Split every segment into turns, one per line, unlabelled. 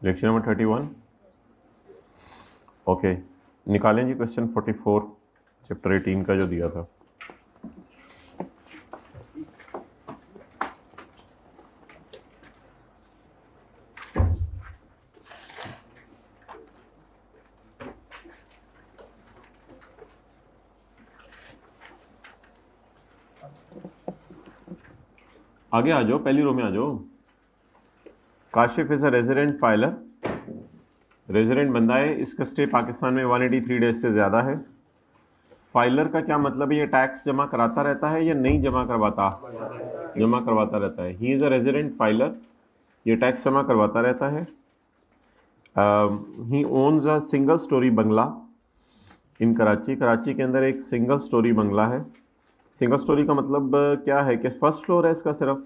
Lecture number 31। Okay, निकालें जी question 44 chapter 18 का जो दिया था। आगे आ जाओ, पहली रो में आ जाओ। Kashif is a resident filer, resident बंदा है, इसका स्टे पाकिस्तान में 183 डेज से ज़्यादा है। फाइलर का क्या मतलब है? ये टैक्स जमा कराता रहता है या नहीं जमा करवाता? जमा करवाता रहता है। He is a resident filer, ये टैक्स जमा करवाता रहता है। ही ओन्स अ सिंगल स्टोरी बंगला इन कराची, कराची के अंदर एक सिंगल स्टोरी बंगला है। सिंगल स्टोरी का मतलब क्या है कि फर्स्ट फ्लोर है इसका सिर्फ?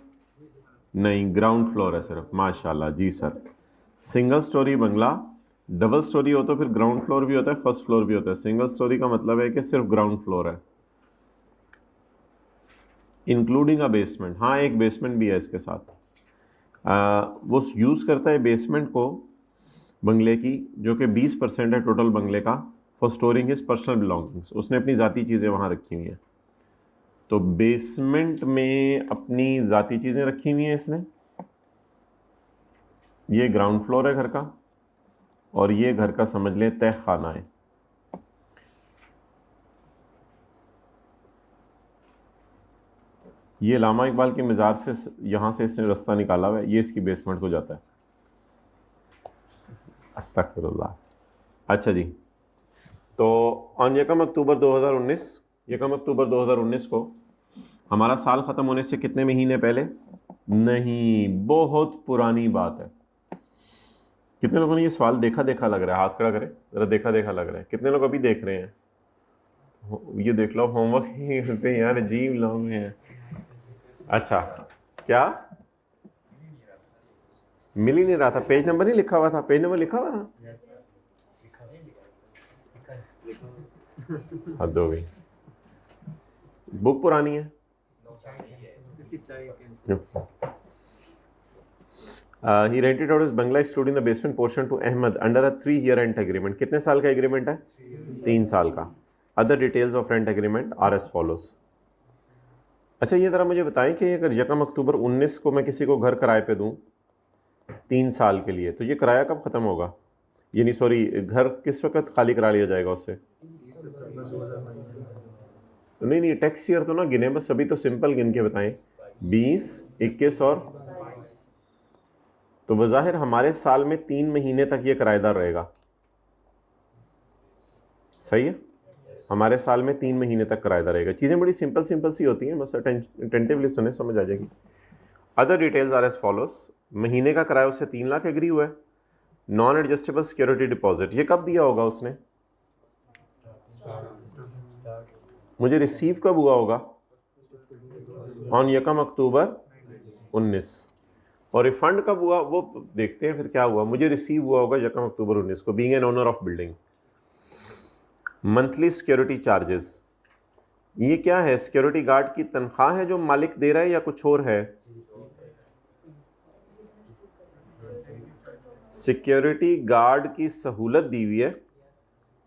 नहीं, ग्राउंड फ्लोर है सिर्फ। माशाल्लाह जी सर। सिंगल स्टोरी बंगला, डबल स्टोरी हो तो फिर ग्राउंड फ्लोर भी होता है, फर्स्ट फ्लोर भी होता है। सिंगल स्टोरी का मतलब है कि सिर्फ ग्राउंड फ्लोर है, इंक्लूडिंग अ बेसमेंट। हाँ, एक बेसमेंट भी है इसके साथ। वो यूज़ करता है बेसमेंट को बंगले की, जो कि 20% है टोटल बंगले का, for storing his personal belongings. उसने अपनी ज़ाती चीज़ें वहाँ रखी हुई हैं। तो बेसमेंट में अपनी ज़ाती चीज़ें रखी हुई हैं इसने। ये ग्राउंड फ्लोर है घर का, और ये घर का समझ लें तह खाना है। ये लामा इकबाल के मज़ार से यहाँ से इसने रास्ता निकाला हुआ है, ये इसकी बेसमेंट को जाता है। अस्तगफिरुल्लाह। अच्छा जी, तो ऑन यकम अक्टूबर 2019 को, हमारा साल ख़त्म होने से कितने महीने पहले? नहीं, बहुत पुरानी बात है। कितने लोगों ने ये सवाल देखा देखा लग रहा है? हाथ खड़ा करें ज़रा। देखा देखा लग रहा है। कितने लोग अभी देख रहे हैं? ये देख लो, होमवर्क ही करते हैं यार, अजीब लोग हैं। अच्छा, क्या मिल ही नहीं रहा था? पेज नंबर नहीं लिखा हुआ था? पेज नंबर लिखा हुआ था? हद हो गई, बुक पुरानी है। He rented out his bungalow excluding the basement portion to Ahmad under a 3-year rent agreement. कितने साल का एग्रीमेंट है? 3 साल का। Other details of rent agreement are as follows. अच्छा, ये ज़रा मुझे बताएं कि अगर यकम अक्टूबर 19 को मैं किसी को घर किराए पे दूं 3 साल के लिए, तो ये किराया कब ख़त्म होगा? यानी सॉरी, घर किस वक्त खाली करा लिया जाएगा उससे? तो नहीं नहीं, टैक्स ईयर तो ना गिने बस, अभी तो सिंपल गिन के बताएं। 20, 21 और तो बज़ाहिर हमारे साल में 3 महीने तक ये किराएदार रहेगा। सही है, हमारे साल में 3 महीने तक किराएदार रहेगा। चीज़ें बड़ी सिंपल सिंपल सी होती हैं, बस अटेंटिवली सुने, समझ आ जाएगी। Other details are as follows. महीने का किराया उससे 3 लाख एग्री हुआ है। नॉन एडजस्टेबल सिक्योरिटी डिपॉजिट, ये कब दिया होगा उसने? मुझे रिसीव कब हुआ होगा? ऑन यकम अक्टूबर 19। और रिफंड कब हुआ वो देखते हैं फिर क्या हुआ। मुझे रिसीव हुआ होगा यकम अक्टूबर 19 को, being an owner of building. Monthly security charges, ये क्या है? सिक्योरिटी गार्ड की तनख्वाह है जो मालिक दे रहा है या कुछ और है? सिक्योरिटी गार्ड की सहूलत दी हुई है,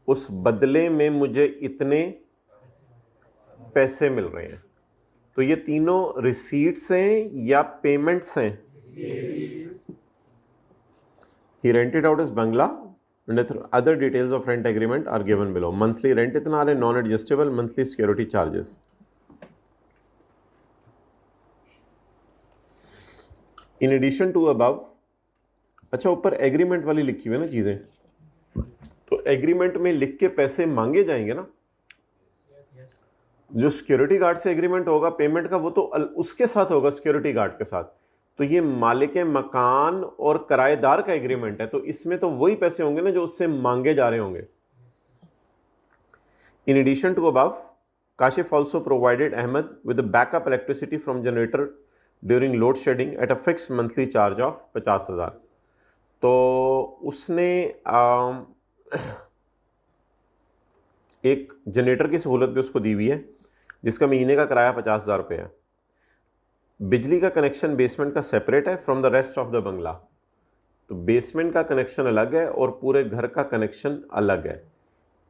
उस बदले में मुझे इतने पैसे मिल रहे हैं। तो ये तीनों रिसीट्स हैं या पेमेंट्स हैं? He rented out his bungalow, other details of rent agreement are given below. Monthly rent इतना आ रहा है, non adjustable monthly security charges. In addition to above, अच्छा ऊपर एग्रीमेंट वाली लिखी हुई है ना चीजें, तो एग्रीमेंट में लिख के पैसे मांगे जाएंगे ना। जो सिक्योरिटी गार्ड से एग्रीमेंट होगा पेमेंट का, वो तो उसके साथ होगा, सिक्योरिटी गार्ड के साथ। तो ये मालिक मकान और किराएदार का एग्रीमेंट है, तो इसमें तो वही पैसे होंगे ना जो उससे मांगे जा रहे होंगे। In addition to above, Kashif also provided Ahmed with backup electricity from generator during load shedding at a fix monthly charge of 50,000। तो उसने एक जनरेटर की सहूलत भी उसको दी हुई है, जिसका महीने का किराया 50,000 रुपये है। बिजली का कनेक्शन बेसमेंट का सेपरेट है from the rest of the bungalow. तो बेसमेंट का कनेक्शन अलग है और पूरे घर का कनेक्शन अलग है।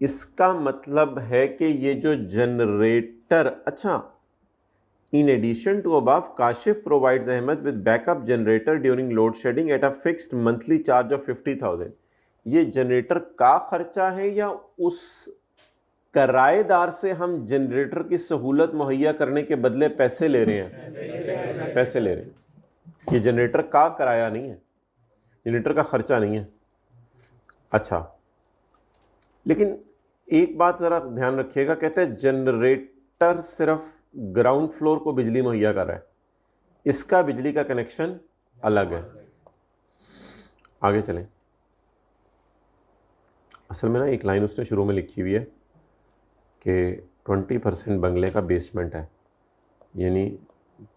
इसका मतलब है कि ये जो जनरेटर, अच्छा, in addition to above Kashif provides Ahmed with backup generator during load shedding at a fixed monthly charge of 50,000। ये जनरेटर का खर्चा है या उस किराएदार से हम जनरेटर की सहूलत मुहैया करने के बदले पैसे ले रहे हैं? पैसे ले रहे हैं। ये जनरेटर का किराया नहीं है, जनरेटर का खर्चा नहीं है। अच्छा, लेकिन एक बात ज़रा ध्यान रखिएगा, कहते हैं जनरेटर सिर्फ ग्राउंड फ्लोर को बिजली मुहैया कर रहा है, इसका बिजली का कनेक्शन अलग है। आगे चलें। असल में ना एक लाइन उसने शुरू में लिखी हुई है कि 20% बंगले का बेसमेंट है, यानी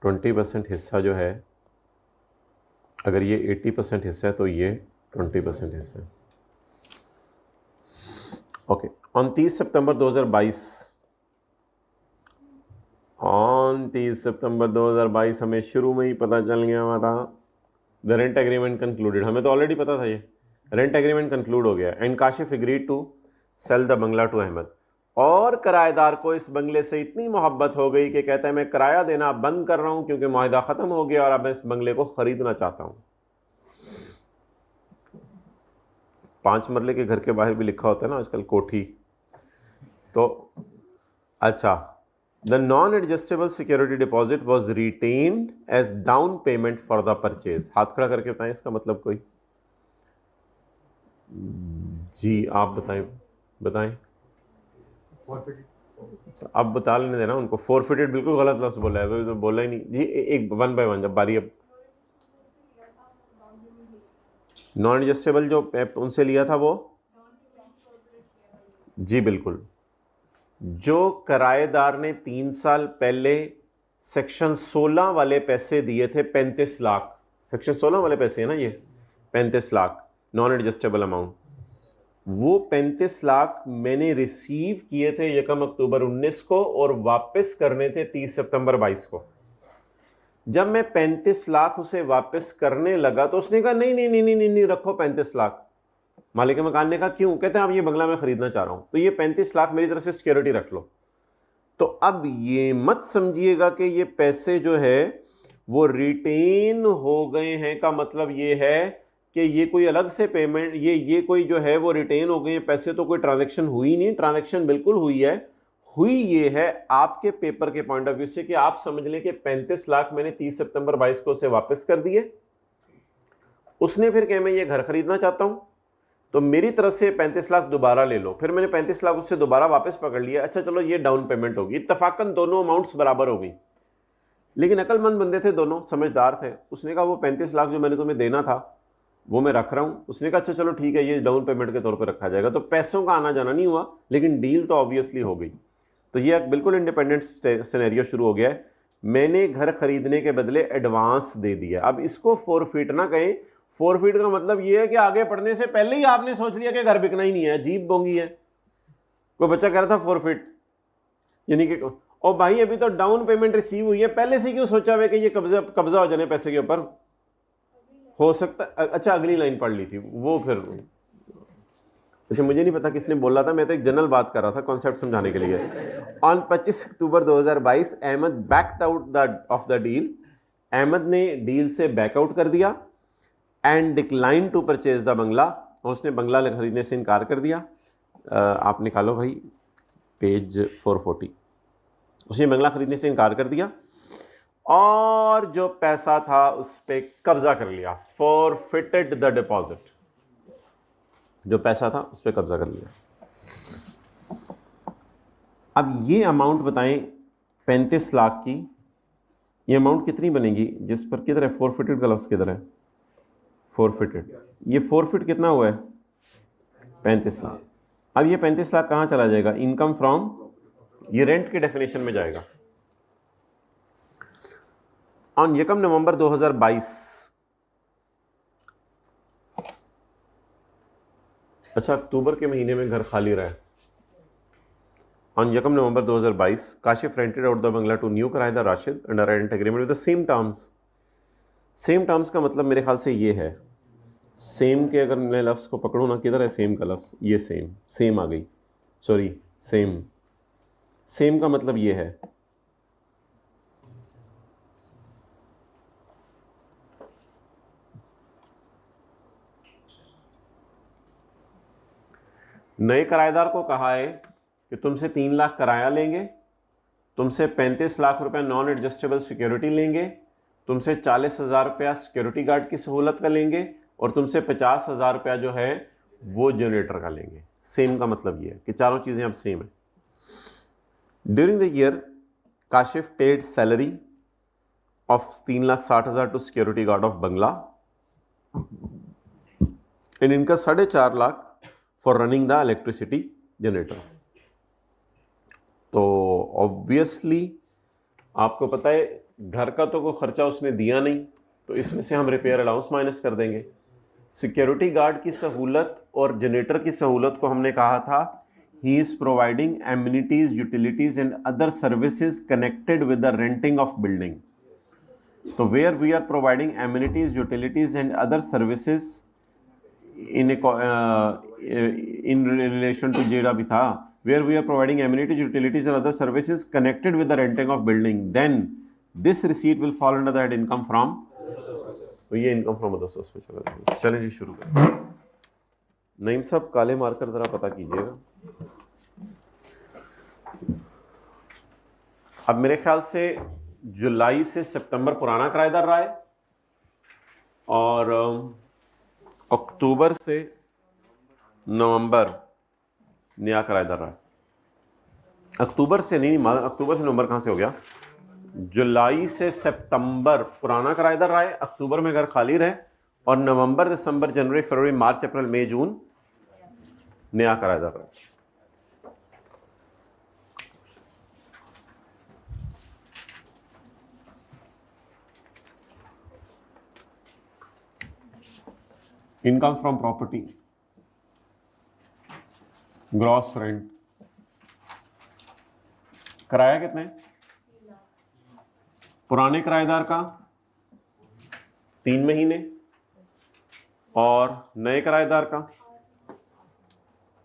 20% हिस्सा जो है, अगर ये 80% हिस्सा है तो ये 20% हिस्सा है। ओके, ऑन 30 सितंबर 2022 हमें शुरू में ही पता चल गया हुआ था, द रेंट एग्रीमेंट कंक्लूडेड। हमें तो ऑलरेडी पता था ये रेंट एग्रीमेंट कंक्लूड हो गया। And Kashif agreed to sell the bungalow to Ahmed. और किराएदार को इस बंगले से इतनी मोहब्बत हो गई कि कहता है मैं किराया देना बंद कर रहा हूं क्योंकि मुआहदा ख़त्म हो गया और अब मैं इस बंगले को ख़रीदना चाहता हूं। 5 मरले के घर के बाहर भी लिखा होता है ना आजकल कोठी। तो अच्छा, the non adjustable security deposit was retained as down payment for the purchase. हाथ खड़ा करके बताएं इसका मतलब कोई। जी आप बताएं। तो अब बता लेने देना उनको। फोरफिटेड बिल्कुल गलत लफ्ज बोला है, तो बोला ही नहीं जी। एक 1 बाय 1 जब बारी। अब नॉन एडजस्टेबल जो उनसे लिया था वो, जी बिल्कुल, जो किराएदार ने 3 साल पहले सेक्शन 16 वाले पैसे दिए थे 35 लाख, सेक्शन 16 वाले पैसे है ना ये 35 लाख नॉन एडजस्टेबल अमाउंट, वो 35 लाख मैंने रिसीव किए थे 1 अक्टूबर 19 को और वापस करने थे 30 सितंबर 22 को। जब मैं 35 लाख उसे वापस करने लगा तो उसने कहा नहीं नहीं नहीं नहीं नहीं, नहीं रखो 35 लाख। मालिक मकान ने कहा क्यों? कहते हैं अब ये बंगला मैं खरीदना चाह रहा हूं तो ये 35 लाख मेरी तरफ से सिक्योरिटी रख लो। तो अब ये मत समझिएगा कि ये पैसे जो है वो रिटेन हो गए हैं, का मतलब ये है कि ये कोई अलग से पेमेंट, ये कोई जो है वो रिटेन हो गए हैं पैसे, तो कोई ट्रांजैक्शन हुई नहीं। ट्रांजैक्शन बिल्कुल हुई है। हुई ये है आपके पेपर के पॉइंट ऑफ व्यू से कि आप समझ लें कि 35 लाख मैंने 30 सितंबर 22 को उसे वापस कर दिए। उसने फिर कहा मैं ये घर खरीदना चाहता हूं तो मेरी तरफ से 35 लाख दोबारा ले लो। फिर मैंने 35 लाख उससे दोबारा वापस पकड़ लिया। अच्छा चलो ये डाउन पेमेंट होगी, इत्तफाकन दोनों अमाउंट्स बराबर हो गई। लेकिन अकलमंद बंदे थे दोनों, समझदार थे। उसने कहा वो 35 लाख जो मैंने तुम्हें देना था वो मैं रख रहा हूं। उसने कहा अच्छा चलो ठीक है ये डाउन पेमेंट के तौर पर रखा जाएगा। तो पैसों का आना जाना नहीं हुआ लेकिन डील तो ऑब्वियसली हो गई। तो ये एक बिल्कुल इंडिपेंडेंट सिनेरियो शुरू हो गया है। मैंने घर खरीदने के बदले एडवांस दे दिया। अब इसको फोरफिट ना कहें। फोरफिट का मतलब ये है कि आगे पढ़ने से पहले ही आपने सोच लिया कि घर बिकना ही नहीं है। अजीब बोंगी है। कोई बच्चा कह रहा था फोरफिट, यानी कि ओ भाई अभी तो डाउन पेमेंट रिसीव हुई है, पहले से क्यों सोचा हुआ कि ये कब्जा हो जाने पैसे के ऊपर? हो सकता। अच्छा अगली लाइन पढ़ ली थी वो फिर। अच्छा मुझे नहीं पता किसने बोला था, मैं तो एक जनरल बात कर रहा था कॉन्सेप्ट समझाने के लिए। On 25 October 2022 Ahmad backed out of the deal. Ahmad ने डील से बैकआउट कर दिया and decline to purchase the bungalow. उसने बंगला खरीदने से इनकार कर दिया। आप निकालो भाई पेज 440। उसने बंगला खरीदने से इनकार कर दिया और जो पैसा था उस पर कब्जा कर लिया। Forfeited the deposit. जो पैसा था उस पर कब्जा कर लिया। अब ये अमाउंट बताएं 35 लाख की, ये अमाउंट कितनी बनेगी? जिस पर किधर है फॉरफिटेड का लफ्ज़, किधर है फॉरफिटेड? ये फॉरफिट कितना हुआ है? 35 लाख। अब ये 35 लाख कहाँ चला जाएगा? इनकम फ्रॉम, ये रेंट के डेफिनेशन में जाएगा। ऑन 1 नवंबर 2022, अच्छा अक्टूबर के महीने में घर खाली रहा है। On 1 November 2022 Kashif rented out the bungalow to new किराएदार Rashid under rent agreement with the same terms. Same terms का मतलब मेरे ख्याल से ये है, सेम के अगर मैं लफ्ज़ को पकड़ूँ ना, किधर है सेम का लफ्ज़, ये सेम, सेम आ गई, सॉरी सेम, सेम का मतलब ये है नए किराएदार को कहा है कि तुमसे 3 लाख किराया लेंगे, तुमसे 35 लाख रुपया नॉन एडजस्टेबल सिक्योरिटी लेंगे, तुमसे 40,000 रुपया सिक्योरिटी गार्ड की सहूलत का लेंगे और तुमसे 50,000 रुपया जो है वो जनरेटर का लेंगे। सेम का मतलब ये है कि चारों चीज़ें अब सेम है। During the year Kashif paid salary of 3,60,000 to security guard of bungalow and इनका 4.5 lakh for running the electricity generator. तो ऑब्वियसली आपको पता है घर का तो कोई खर्चा उसने दिया नहीं, तो इसमें से हम रिपेयर अलाउंस माइनस कर देंगे। सिक्योरिटी गार्ड की सहूलत और जनरेटर की सहूलत को हमने कहा था he is providing amenities, utilities and other services connected with the renting of building. तो where we are providing amenities, utilities and other services in relation to जेड़ा भी था, where we are providing amenities, utilities and other services connected with the renting of building, then this receipt will fall under that income from, तो ये income from other source पे चला जाएगा। चलें जी शुरू करें। नईम साहब काले मार्कर जरा पता कीजिएगा। अब मेरे ख्याल से जुलाई से सितंबर पुराना किराएदार रहा है और अक्टूबर से नवंबर नया किराएदार रहा है। अक्टूबर से नहीं, अक्टूबर से नवंबर कहाँ से हो गया? जुलाई से सितंबर पुराना किराएदार रहा है, अक्टूबर में घर खाली रहे और नवंबर, दिसंबर, जनवरी, फरवरी, मार्च, अप्रैल, मई, जून नया किराएदार रहा है। Income from property, gross rent, किराया कितने? पुराने किराएदार का 3 महीने और नए किराएदार का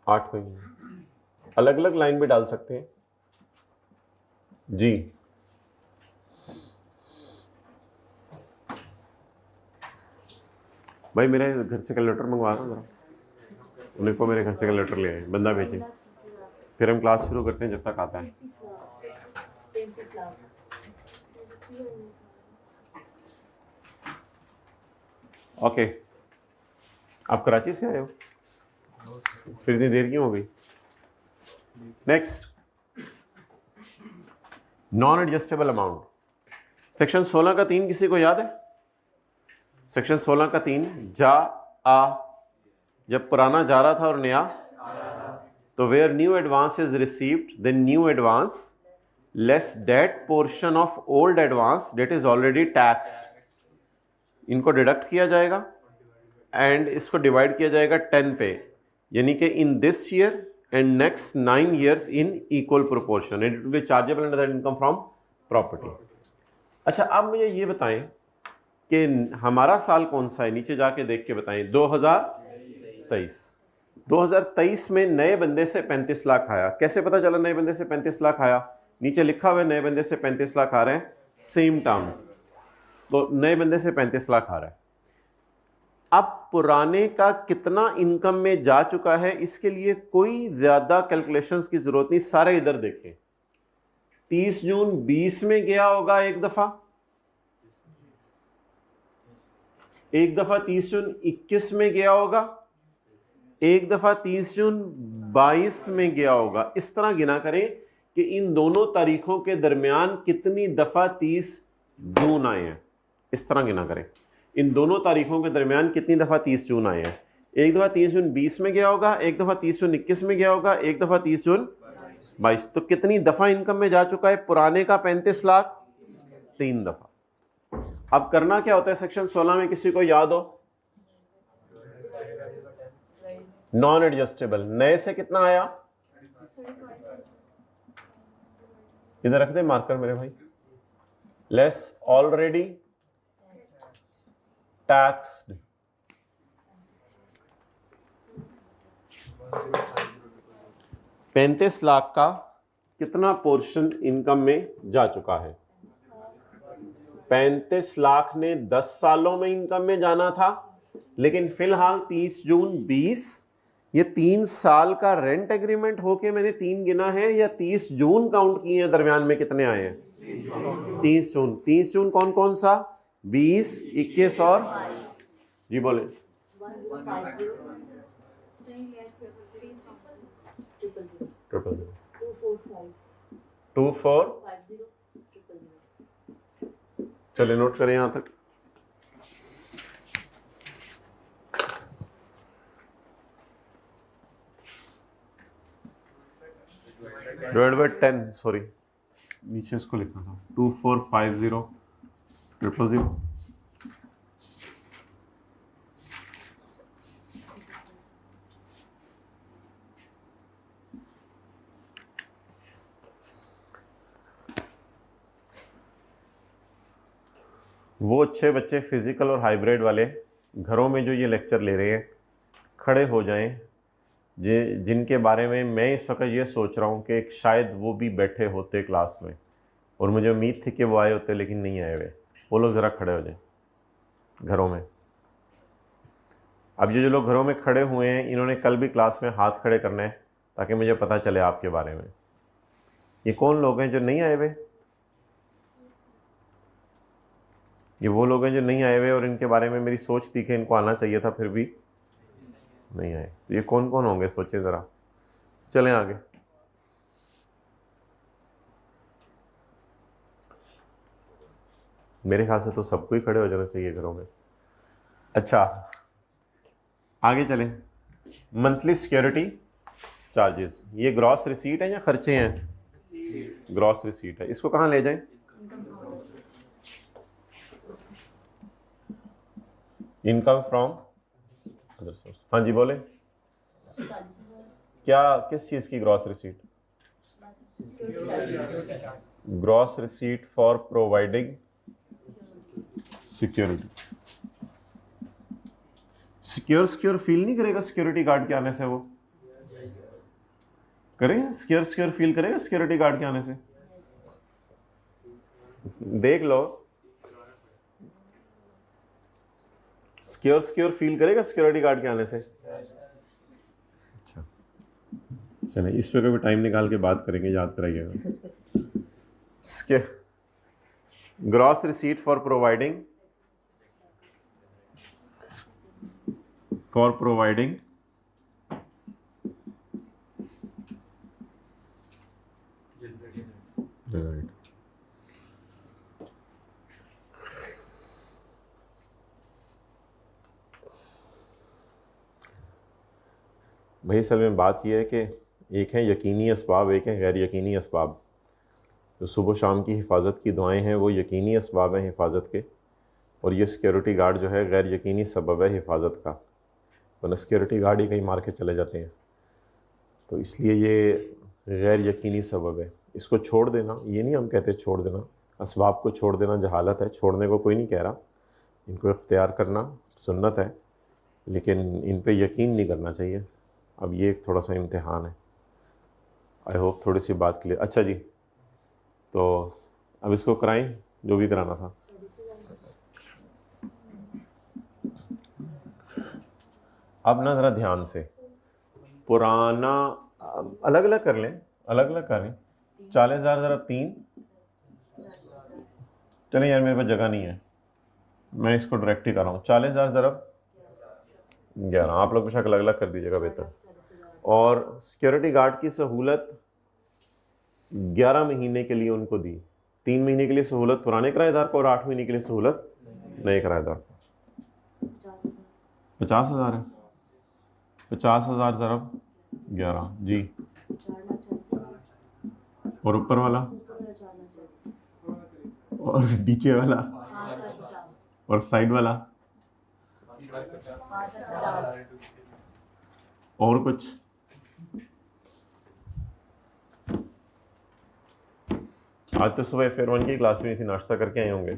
8 महीने। अलग अलग लाइन भी डाल सकते हैं जी। भाई मेरे घर से कैलकुलेटर मंगवा रहा हूँ जरा, उन्हें को मेरे घर से कैलकुलेटर ले आए, बंदा भेजे, फिर हम क्लास शुरू करते हैं जब तक आता है। ओके, आप कराची से आए हो, फिर इतनी देर क्यों हो गई? Next, non adjustable amount, section 16 का 3 किसी को याद है? सेक्शन 16 का 3 जा आ, जब पुराना जा रहा था और नया, तो where new advance is received then new advance less debt portion of old advance debt is already taxed, इनको डिडक्ट किया जाएगा एंड इसको डिवाइड किया जाएगा 10 पे, यानी कि in this year and next 9 years in equal proportion and it will be chargeable under that income from property. अच्छा, अब मुझे ये बताएं कि हमारा साल कौन सा है, नीचे जाके देख के बताएं। 2023। 2023 में नए बंदे से 35 लाख आया। कैसे पता चला नए बंदे से 35 लाख आया? नीचे लिखा हुआ है नए बंदे से 35 लाख आ रहे हैं, सेम टर्म्स, तो नए बंदे से 35 लाख आ रहा है। अब पुराने का कितना इनकम में जा चुका है, इसके लिए कोई ज्यादा कैलकुलेशंस की जरूरत नहीं, सारे इधर देखें। 30 जून 20 में गया होगा एक दफा, एक दफा 30 जून 21 में गया होगा, एक दफा 30 जून 22 में गया होगा। इस तरह गिना करें कि इन दोनों तारीखों के दरमियान कितनी दफा 30 जून आए हैं, इस तरह गिना करें। इन दोनों तारीखों के दरमियान कितनी दफा 30 जून आए हैं? एक दफा 30 जून 20 में गया होगा, एक दफा 30 जून 21 में गया होगा, एक दफा 30 जून 22। तो कितनी दफा इनकम में जा चुका है पुराने का 35 लाख? 3 दफा। अब करना क्या होता है सेक्शन 16 में, किसी को याद हो? नॉन एडजस्टेबल, नए से कितना आया? इधर रख दे मार्कर मेरे भाई। लेस ऑलरेडी टैक्स्ड, 35 लाख का कितना पोर्शन इनकम में जा चुका है? 35 लाख ने 10 सालों में इनकम में जाना था, लेकिन फिलहाल 30 जून 20, ये 3 साल का रेंट एग्रीमेंट होके मैंने 3 गिना है, या 30 जून काउंट किए हैं, दरमियान में कितने आए हैं? 30 जून। 30 जून कौन कौन सा? 20, 21 और जी बोले। ट्रिपल 24 चलिए नोट करें यहां तक। डिवाइड बाय 10, सॉरी नीचे इसको लिखना था, 2450 000। वो अच्छे बच्चे फिजिकल और हाइब्रिड वाले घरों में जो ये लेक्चर ले रहे हैं, खड़े हो जाएं, जिनके बारे में मैं इस वक्त ये सोच रहा हूँ कि शायद वो भी बैठे होते क्लास में, और मुझे उम्मीद थी कि वो आए होते लेकिन नहीं आए हुए। वो लोग ज़रा खड़े हो जाएं घरों में। अब ये जो लोग घरों में खड़े हुए हैं, इन्होंने कल भी क्लास में हाथ खड़े करने हैं ताकि मुझे पता चले आपके बारे में। ये कौन लोग हैं जो नहीं आए हुए? ये वो लोग हैं जो नहीं आए हुए और इनके बारे में मेरी सोच थी कि इनको आना चाहिए था, फिर भी नहीं आए। तो ये कौन कौन होंगे सोचे ज़रा। चलें आगे। मेरे ख्याल से तो सबको ही खड़े हो जाना चाहिए घरों में। अच्छा आगे चलें। मंथली सिक्योरिटी चार्जेस, ये ग्रॉस रिसीट है या खर्चे हैं? ग्रॉस रिसीट है। इसको कहाँ ले जाएं? Income from other source. हाँ जी बोले, क्या किस चीज़ की gross receipt? Gross receipt for providing security. Secure feel नहीं करेगा सिक्योरिटी गार्ड के आने से? वो करेगा सिक्योर फील करेगा सिक्योरिटी गार्ड के आने से? देख लो, सिक्योर फील करेगा सिक्योरिटी गार्ड के आने से? अच्छा चले, इस पे कभी टाइम निकाल के बात करेंगे, याद कराइएगा। Gross receipt for providing right. भाई असल में बात यह है कि एक है यकीनी असबाब, एक है गैर यकीनी असबाब। जो सुबह शाम की हिफाजत की दुआएं हैं वो यकीनी असबाब हैं हिफाजत के, और ये सिक्योरिटी गार्ड जो है गैर यकीनी सबब है हिफाजत का, वरना सिक्योरिटी गार्ड ही कहीं मार के चले जाते हैं। तो इसलिए ये गैर यकीनी सबब है। इसको छोड़ देना, ये नहीं हम कहते छोड़ देना, असबाब को छोड़ देना जहालत है, छोड़ने को कोई नहीं कह रहा। इनको इख्तियार करना सुन्नत है, लेकिन इन पे यकीन नहीं करना चाहिए। अब ये एक थोड़ा सा इम्तिहान है। आई होप थोड़ी सी बात क्लियर। अच्छा जी, तो अब इसको कराएं जो भी कराना था। अब ना ज़रा ध्यान से, पुराना अलग अलग कर लें, अलग अलग करें। 40,000 ज़रा 3, चलें यार मेरे पास जगह नहीं है, मैं इसको डायरेक्ट ही कर रहा हूँ। 40,000 ज़रा 11, आप लोग बेशक अलग अलग कर दीजिएगा बेहतर। और सिक्योरिटी गार्ड की सहूलत 11 महीने के लिए उनको दी। 3 महीने के लिए सहूलत पुराने किराएदार को और 8 महीने के लिए सहूलत नए किराएदार को। 50,000 है। 50,000 ज़रब 11 जी। और ऊपर वाला और नीचे वाला और साइड वाला और कुछ? आज तो सुबह F1 की क्लास में नहीं थी, नाश्ता करके आए होंगे।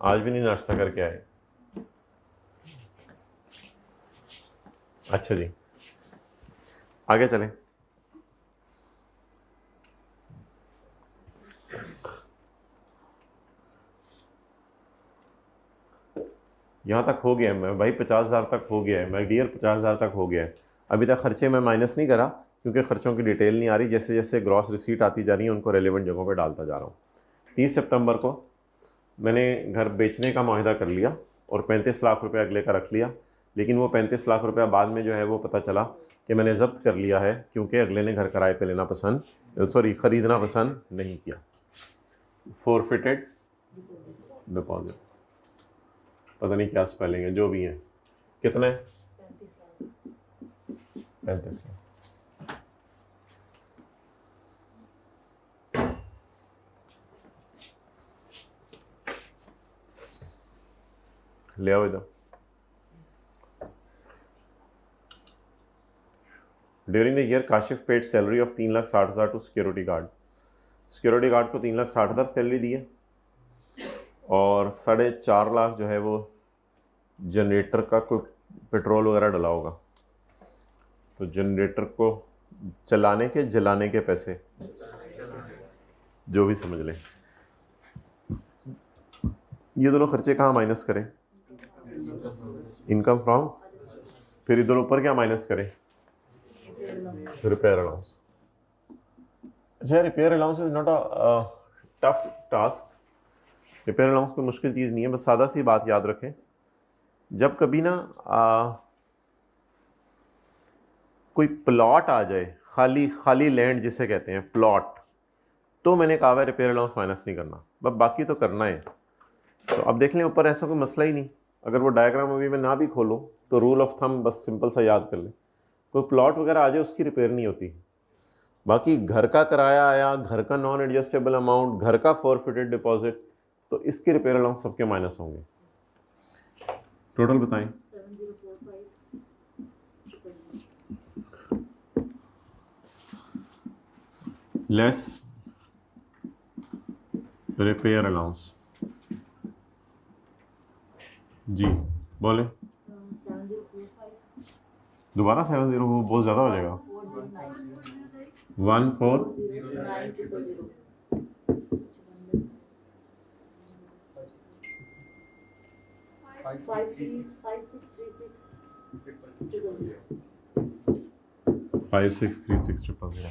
आज भी नहीं नाश्ता करके आए। अच्छा जी, आगे चलें। यहाँ तक हो गया है मैं भाई, 50,000 तक हो गया है माय डियर, 50,000 तक हो गया है। अभी तक खर्चे मैं माइनस नहीं करा क्योंकि खर्चों की डिटेल नहीं आ रही, जैसे जैसे ग्रॉस रिसीट आती जा रही है उनको रेलेवेंट जगहों पे डालता जा रहा हूँ। 30 सितंबर को मैंने घर बेचने का मुआहिदा कर लिया और 35 लाख रुपये अगले का रख लिया, लेकिन वो 35 लाख रुपया बाद में जो है वो पता चला कि मैंने ज़ब्त कर लिया है क्योंकि अगले ने घर किराए पे लेना पसंद, सॉरी ख़रीदना पसंद नहीं किया। फोरफिटेड डिपॉजिट, पता नहीं क्या स्पेलिंग है, जो भी है। कितने? 35 लाख। ले आओ इधर। During the year Kashif paid salary of 3,60,000 to security guard. Security guard को 3,60,000 सैलरी दी है और 4.5 लाख जो है वो जनरेटर का कोई पेट्रोल वगैरह डला होगा, तो जनरेटर को चलाने के जलाने के पैसे जो भी समझ लें। ये दोनों खर्चे कहाँ माइनस करें? इनकम फ्रॉम, फिर इधर ऊपर क्या माइनस करें? Repair allowance. अच्छा, repair allowance is not a tough task. Repair allowance कोई मुश्किल चीज़ नहीं है, बस सादा सी बात याद रखें, जब कभी ना कोई प्लॉट आ जाए, खाली लैंड जिसे कहते हैं प्लॉट, तो मैंने कहा है रिपेयर अलाउंस माइनस नहीं करना, बस बाकी तो करना है। तो अब देख लें ऊपर ऐसा कोई मसला ही नहीं, अगर वो डायग्राम अभी मैं ना भी खोलूँ तो रूल ऑफ थंब बस सिंपल सा याद कर लें, कोई प्लॉट वगैरह आ जाए उसकी रिपेयर नहीं होती। बाकी घर का किराया आया, घर का नॉन एडजस्टेबल अमाउंट, घर का फॉरफिटेड डिपॉजिट, तो इसके रिपेयर अलाउंस सबके माइनस होंगे। टोटल बताएं। 7045 लेस रिपेयर अलाउंस। जी बोले।
7045
दोबारा 70 वो बहुत ज़्यादा हो जाएगा। 1409 5636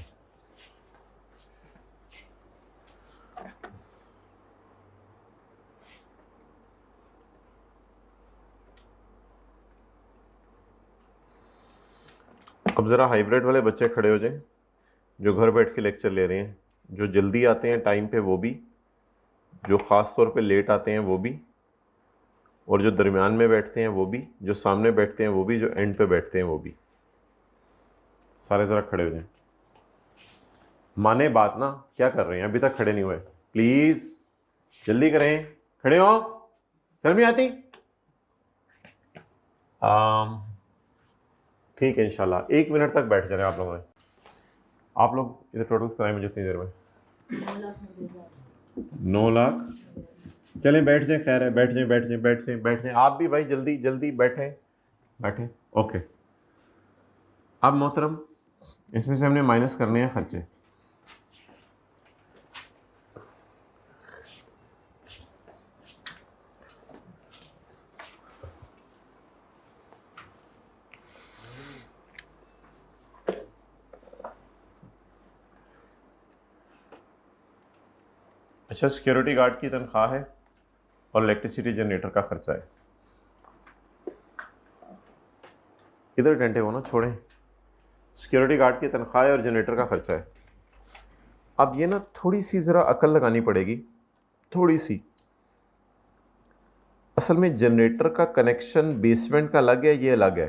अब ज़रा हाइब्रिड वाले बच्चे खड़े हो जाएं, जो घर बैठ के लेक्चर ले रहे हैं, जो जल्दी आते हैं टाइम पे वो भी, जो ख़ास तौर पे लेट आते हैं वो भी, और जो दरमियान में बैठते हैं वो भी, जो सामने बैठते हैं वो भी, जो एंड पे बैठते हैं वो भी, सारे ज़रा खड़े हो जाएं। माने बात ना, क्या कर रहे हैं, अभी तक खड़े नहीं हुए, प्लीज़ जल्दी करें, खड़े हो, शर्म नहीं आती? ठीक है, इंशाल्लाह 1 मिनट तक बैठ जा रहे हैं आप लोग इधर टोटल कराएं मुझे इतनी देर में। 9 लाख। चलें बैठ जाएं, खैर है, बैठ जाएं। आप भी भाई जल्दी जल्दी बैठें। ओके, अब मोहतरम इसमें से हमने माइनस करने हैं खर्चे। अच्छा, सिक्योरिटी गार्ड की तनख्वाह है और इलेक्ट्रिसिटी जनरेटर का खर्चा है। इधर अटेंटिव हो ना, छोड़ें। सिक्योरिटी गार्ड की तनख्वाह है और जनरेटर का खर्चा है। अब ये ना थोड़ी सी ज़रा अकल लगानी पड़ेगी, थोड़ी सी। असल में जनरेटर का कनेक्शन बेसमेंट का अलग है, ये अलग है,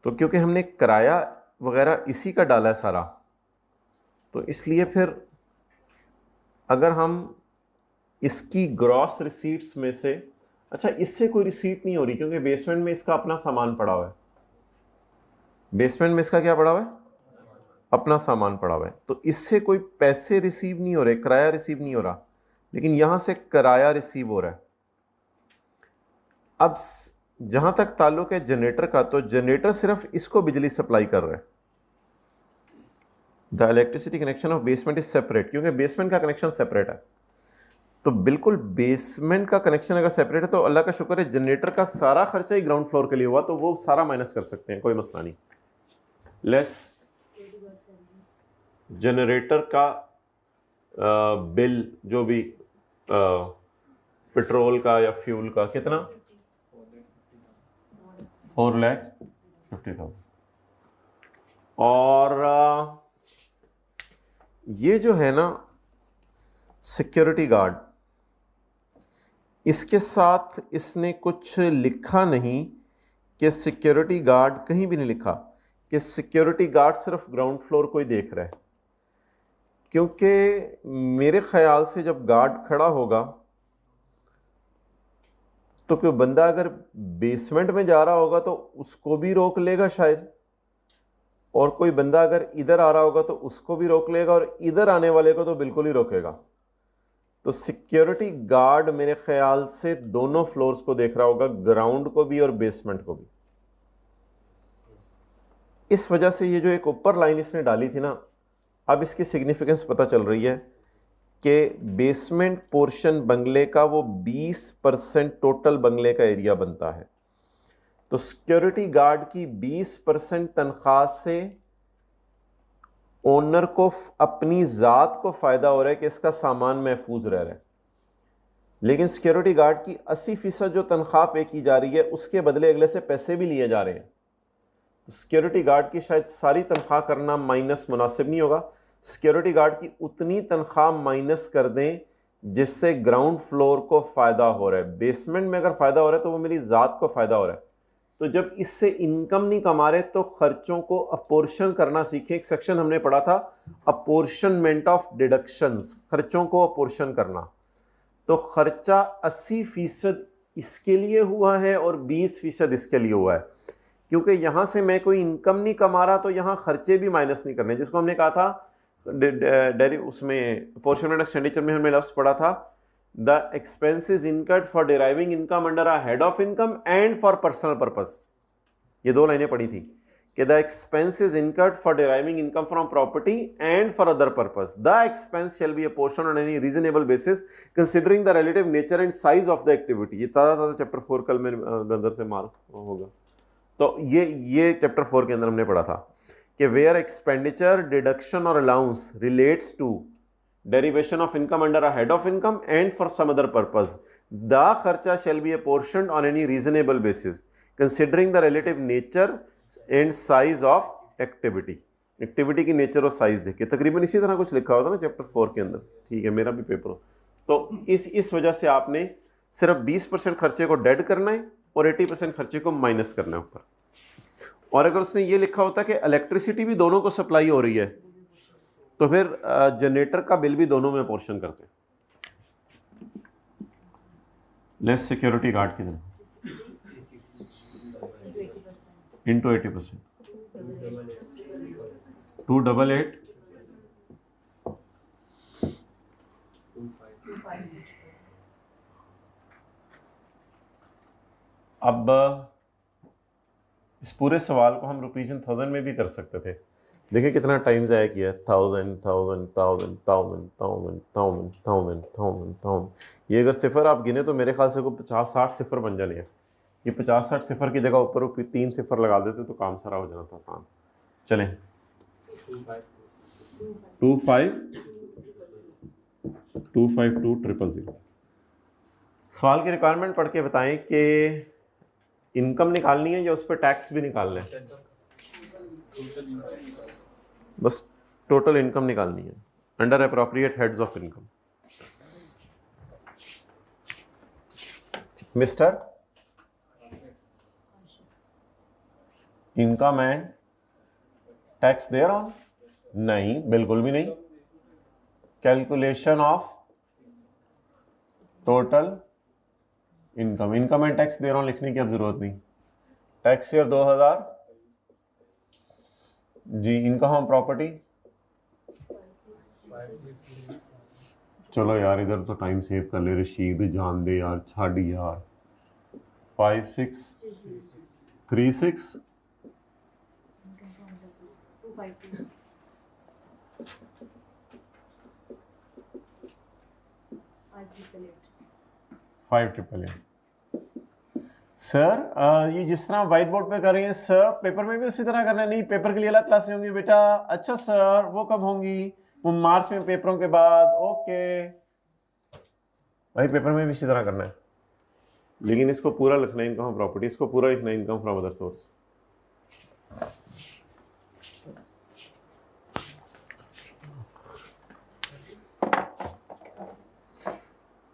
तो क्योंकि हमने किराया वगैरह इसी का डाला है सारा, तो इसलिए फिर अगर हम इसकी ग्रॉस रिसीट्स में से, अच्छा इससे कोई रिसीट नहीं हो रही क्योंकि बेसमेंट में इसका अपना सामान पड़ा हुआ है, बेसमेंट में इसका क्या पड़ा हुआ है, अपना सामान पड़ा हुआ है, तो इससे कोई पैसे रिसीव नहीं हो रहे, किराया रिसीव नहीं हो रहा, लेकिन यहां से किराया रिसीव हो रहा है। अब जहां तक ताल्लुक है जनरेटर का, तो जनरेटर सिर्फ इसको बिजली सप्लाई कर रहा है, the electricity connection of basement is separate, क्योंकि बेसमेंट का कनेक्शन सेपरेट है। तो बिल्कुल बेसमेंट का कनेक्शन अगर सेपरेट है तो अल्लाह का शुक्र है जनरेटर का सारा खर्चा ही ग्राउंड फ्लोर के लिए हुआ, तो वो सारा माइनस कर सकते हैं, कोई मसला नहीं। लेस जनरेटर का बिल जो भी पेट्रोल का या फ्यूल का कितना, 4,50,000। और ये जो है ना सिक्योरिटी गार्ड, इसके साथ इसने कुछ लिखा नहीं कि सिक्योरिटी गार्ड, कहीं भी नहीं लिखा कि सिक्योरिटी गार्ड सिर्फ ग्राउंड फ्लोर को ही देख रहा है, क्योंकि मेरे ख्याल से जब गार्ड खड़ा होगा तो कोई बंदा अगर बेसमेंट में जा रहा होगा तो उसको भी रोक लेगा शायद, और कोई बंदा अगर इधर आ रहा होगा तो उसको भी रोक लेगा, और इधर आने वाले को तो बिल्कुल ही रोकेगा। तो सिक्योरिटी गार्ड मेरे ख्याल से दोनों फ्लोर्स को देख रहा होगा, ग्राउंड को भी और बेसमेंट को भी। इस वजह से ये जो एक ऊपर लाइन इसने डाली थी ना, अब इसकी सिग्निफिकेंस पता चल रही है कि बेसमेंट पोर्शन बंगले का वो 20% टोटल बंगले का एरिया बनता है। तो सिक्योरिटी गार्ड की 20% तनख्वाह से ओनर को अपनी ज़ात को फ़ायदा हो रहा है कि इसका सामान महफूज रह रहा है, लेकिन सिक्योरिटी गार्ड की 80% जो तनख्वाह पे की जा रही है उसके बदले अगले से पैसे भी लिए जा रहे हैं। तो सिक्योरिटी गार्ड की शायद सारी तनख्वाह करना माइनस मुनासिब नहीं होगा। सिक्योरिटी गार्ड की उतनी तनख्वाह माइनस कर दें जिससे ग्राउंड फ्लोर को फ़ायदा हो रहा है। बेसमेंट में अगर फ़ायदा हो रहा है तो वो मेरी ज़ात को फ़ायदा हो रहा है। तो जब इससे इनकम नहीं कमा रहे तो खर्चों को अपोर्शन करना सीखें। एक सेक्शन हमने पढ़ा था अपोर्शनमेंट ऑफ डिडक्शंस, खर्चों को अपोर्शन करना। तो खर्चा 80% इसके लिए हुआ है और 20% इसके लिए हुआ है, क्योंकि यहां से मैं कोई इनकम नहीं कमा रहा तो यहां खर्चे भी माइनस नहीं करने, जिसको हमने कहा था उसमें अपोर्शनमेंट एक्सपेंडिचर में हमने लफ्ज पढ़ा था the expenses incurred for deriving income under a head of income and for personal purpose। ये दो लाइनें पढ़ी थी कि the expenses incurred for deriving income from property and for other purpose, the expense shall be apportioned on any reasonable basis considering the relative nature and size of the activity। ये ताज़ा chapter 4 कल में नजर से मार होगा। तो ये चैप्टर 4 के अंदर हमने पढ़ा था कि where expenditure deduction or allowance relates to derivation of income under a head of income and for some other purpose, the kharcha shall be apportioned on any reasonable basis considering the relative nature and size of activity। Activity की nature और size देखे, तकरीबन इसी तरह कुछ लिखा होता ना चैप्टर 4 के अंदर। ठीक है, मेरा भी पेपर हो। तो इस वजह से आपने सिर्फ 20% खर्चे को डेड करना है और 80% खर्चे को माइनस करना है ऊपर। और अगर उसने ये लिखा होता कि इलेक्ट्रिसिटी भी दोनों को सप्लाई हो रही है तो फिर जनरेटर का बिल भी दोनों में पोर्शन करते हैं। लेस सिक्योरिटी गार्ड की तरह इंटू 80%, 288 अब इस पूरे सवाल को हम रुपीज इन 1000 में भी कर सकते थे। देखिए कितना टाइम ज़ाया किया, 1000। ये अगर सिफर आप गिने तो मेरे ख्याल से को 50-60 सिफर बन जाने हैं। ये 50-60 सिफर की जगह ऊपर 3 सिफर लगा देते तो काम सारा हो जाना था काम। चलें 252000। सवाल की रिक्वायरमेंट पढ़ के बताएं कि इनकम निकालनी है या उस पर टैक्स भी निकालना है। बस टोटल इनकम निकालनी है under appropriate heads of income. Mister income and tax there on, नहीं बिल्कुल भी नहीं। Calculation of total income, income and tax there on लिखने की अब जरूरत नहीं। टैक्स ईयर 2000 जी, इनकम ऑन प्रॉपर्टी। चलो यार इधर तो टाइम सेव कर ले रशीद, जान दे यार, छाड़ यार। 5636
588.
588। सर ये जिस तरह व्हाइट बोर्ड पे कर रही हैं सर, पेपर में भी उसी तरह करना है? नहीं, पेपर के लिए अलग क्लासें होंगी बेटा। अच्छा सर, वो कब होंगी? वो मार्च में, पेपरों के बाद। ओके भाई, पेपर में भी इसी तरह करना है, लेकिन इसको पूरा लिखना है, इनकम प्रॉपर्टी, इसको पूरा लिखना है, income from other source.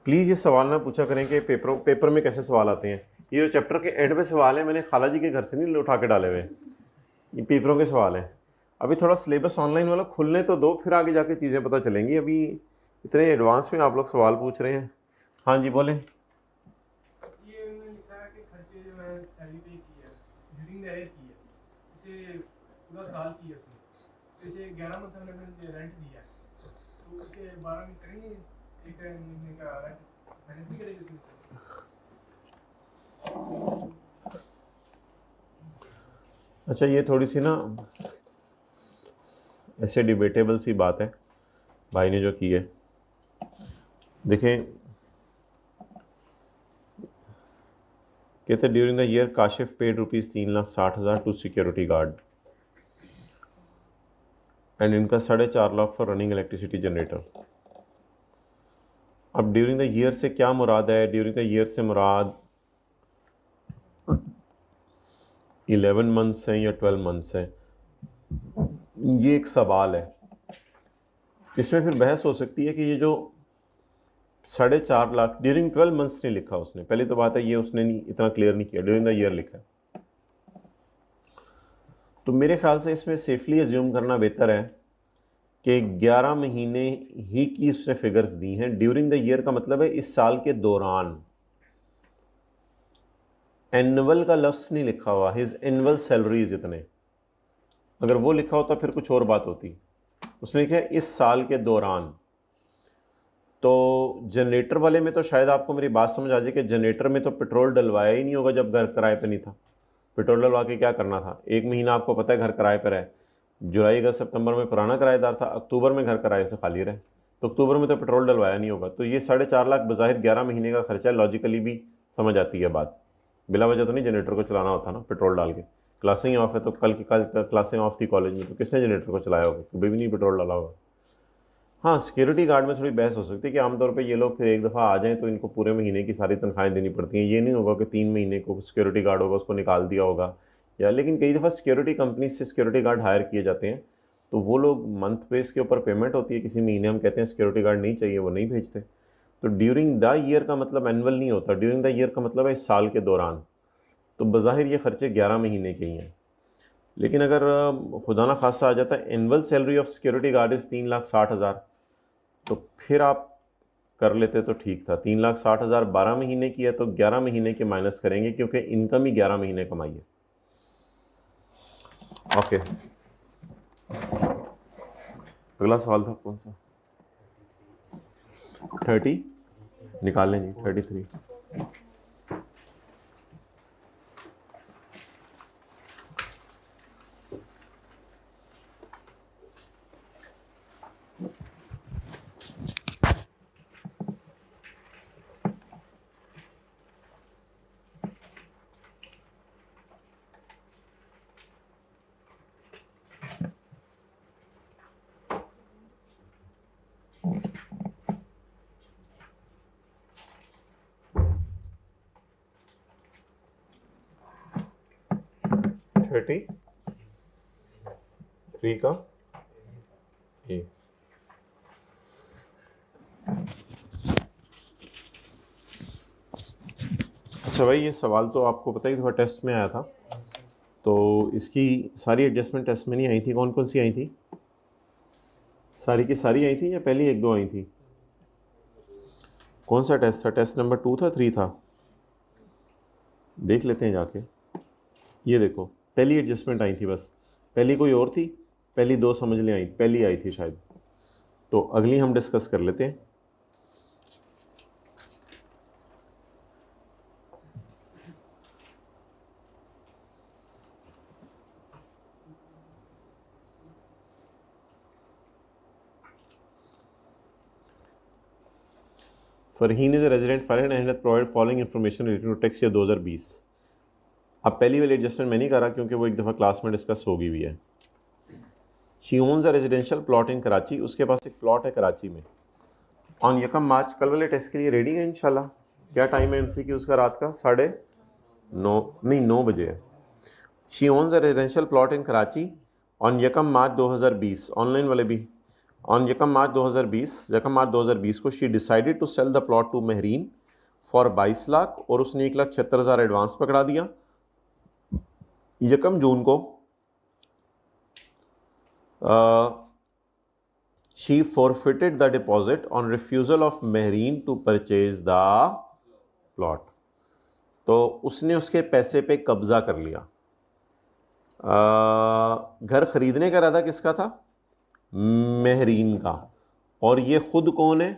Please ये सवाल ना पूछा करें कि पेपर में कैसे सवाल आते हैं। ये जो चैप्टर के एंड पे सवाल है, मैंने खाला जी के घर से नहीं उठा के डाले हुए, ये पेपरों के सवाल हैं। अभी थोड़ा सिलेबस ऑनलाइन वाला खुलने तो दो, फिर आगे जाके चीज़ें पता चलेंगी। अभी इतने एडवांस में आप लोग सवाल पूछ रहे हैं। हाँ जी बोलें।
ये उन्होंने लिखा है कि खर्चे जो है सैलरी पे की है, ड्यूरिंग द ईयर की है, इसे पूरा साल की है उसने, तो इसे 11 मंथ हमने रेंट दिया है, तो उसे 12 में करेंगे, एक महीने का रेंट माइनस नहीं करेंगे उसमें से?
अच्छा, ये थोड़ी सी ना ऐसे डिबेटेबल सी बात है भाई ने जो की है। देखें, कहते during the year Kashif paid ₹3,60,000 to security guard and इनका 4.5 lakh for running electricity generator. अब ड्यूरिंग द ईयर से क्या मुराद है? ड्यूरिंग द ईयर से मुराद 11 मंथ्स हैं या 12 मंथ्स हैं? ये एक सवाल है। इसमें फिर बहस हो सकती है कि ये जो 4.5 लाख ड्यूरिंग 12 मंथ्स नहीं लिखा उसने, पहले तो बात है ये उसने नहीं इतना क्लियर नहीं किया, ड्यूरिंग द ईयर लिखा है। तो मेरे ख्याल से इसमें सेफली एज्यूम करना बेहतर है कि 11 महीने ही की उसने फिगर्स दी हैं। ड्यूरिंग द ईयर का मतलब है इस साल के दौरान। एनुअल का लफ्ज़ नहीं लिखा हुआ, हिज एनुअल सैलरीज इतने। अगर वो लिखा होता फिर कुछ और बात होती। उसने लिखा है इस साल के दौरान। तो जनरेटर वाले में तो शायद आपको मेरी बात समझ आ जाए कि जनरेटर में तो पेट्रोल डलवाया ही नहीं होगा जब घर किराए पे नहीं था। पेट्रोल डलवा के क्या करना था? एक महीना आपको पता है घर किराए पर है, जुलाई अगस्त सितंबर में पुराना किराएदार था, अक्टूबर में घर किराए से खाली रहे, तो अक्टूबर में तो पेट्रोल डलवाया नहीं होगा। तो ये 4.5 लाख बज़ाहिर 11 महीने का खर्चा है, लॉजिकली भी समझ आती है बात। बिला वजह तो नहीं जनरेटर को चलाना होता ना पेट्रोल डाल के। क्लासें ही ऑफ है, तो कल की क्लासें ऑफ थी कॉलेज में, तो किसने जनरेटर को चलाया होगा? कभी भी नहीं पेट्रोल डाला होगा। हाँ, सिक्योरिटी गार्ड में थोड़ी बहस हो सकती है कि आमतौर पे ये लोग फिर एक दफ़ा आ जाएं तो इनको पूरे महीने की सारी तनख्वाहें देनी पड़ती हैं। ये नहीं होगा कि 3 महीने को सिक्योरिटी गार्ड होगा उसको निकाल दिया होगा, या लेकिन कई दफ़ा सिक्योरिटी कंपनी से सिक्योरिटी गार्ड हायर किए जाते हैं, तो वो लोग मंथ बेस के ऊपर पेमेंट होती है। किसी महीने हम कहते हैं सिक्योरिटी गार्ड नहीं चाहिए, वो नहीं भेजते। तो ड्यूरिंग द ईयर का मतलब एनुअल नहीं होता, ड्यूरिंग द ईयर का मतलब है इस साल के दौरान। तो बज़ाहिर ये खर्चे 11 महीने के ही हैं। लेकिन अगर खुदा ना खासा आ जाता है annual salary of security guard is 3,60,000, तो फिर आप कर लेते तो ठीक था। 3,60,000 12 महीने की है तो 11 महीने के माइनस करेंगे, क्योंकि इनकम ही 11 महीने कमाई है। ओके, अगला सवाल था कौन सा? 30 निकाल लें जी, 33। थर्टी थ्री का ए। अच्छा भाई, ये सवाल तो आपको पता ही था, टेस्ट में आया था, तो इसकी सारी एडजस्टमेंट टेस्ट में नहीं आई थी। कौन कौन सी आई थी? सारी की सारी आई थी या पहली एक दो आई थी? कौन सा टेस्ट था? टेस्ट नंबर 2 था, 3 था? देख लेते हैं जाके। ये देखो, पहली एडजस्टमेंट आई थी बस, पहली कोई और थी, पहली 2 समझ लें आई, पहली आई थी शायद। तो अगली हम डिस्कस कर लेते हैं। Farheen is a resident Farheen and has provided following information related to tax year 2020। अब पहली वाली एडजस्टमेंट मैं नहीं कर रहा क्योंकि वो एक दफ़ा क्लास में डिस्कस होगी भी है। She owns a residential plot in Karachi, उसके पास एक प्लॉट है कराची में। ऑन यकम मार्च, कल वाले टेस्ट के लिए रेडी है इंशाल्लाह। क्या टाइम है एमसीक्यू उसका? रात का 9:30 बजे है। She owns a residential plot in Karachi on यकम मार्च 2020, ऑनलाइन वाले भी। ऑन यकम मार्च 2020 को she decided to sell the plot to Mahreen for 22 lakh, और उसने 1,76,000 एडवांस पकड़ा दिया। यकम जून को she forfeited the deposit on refusal of Mahreen to purchase the plot, तो उसने उसके पैसे पे कब्जा कर लिया। घर खरीदने का इरादा किसका था? महरीन का। और ये खुद कौन है?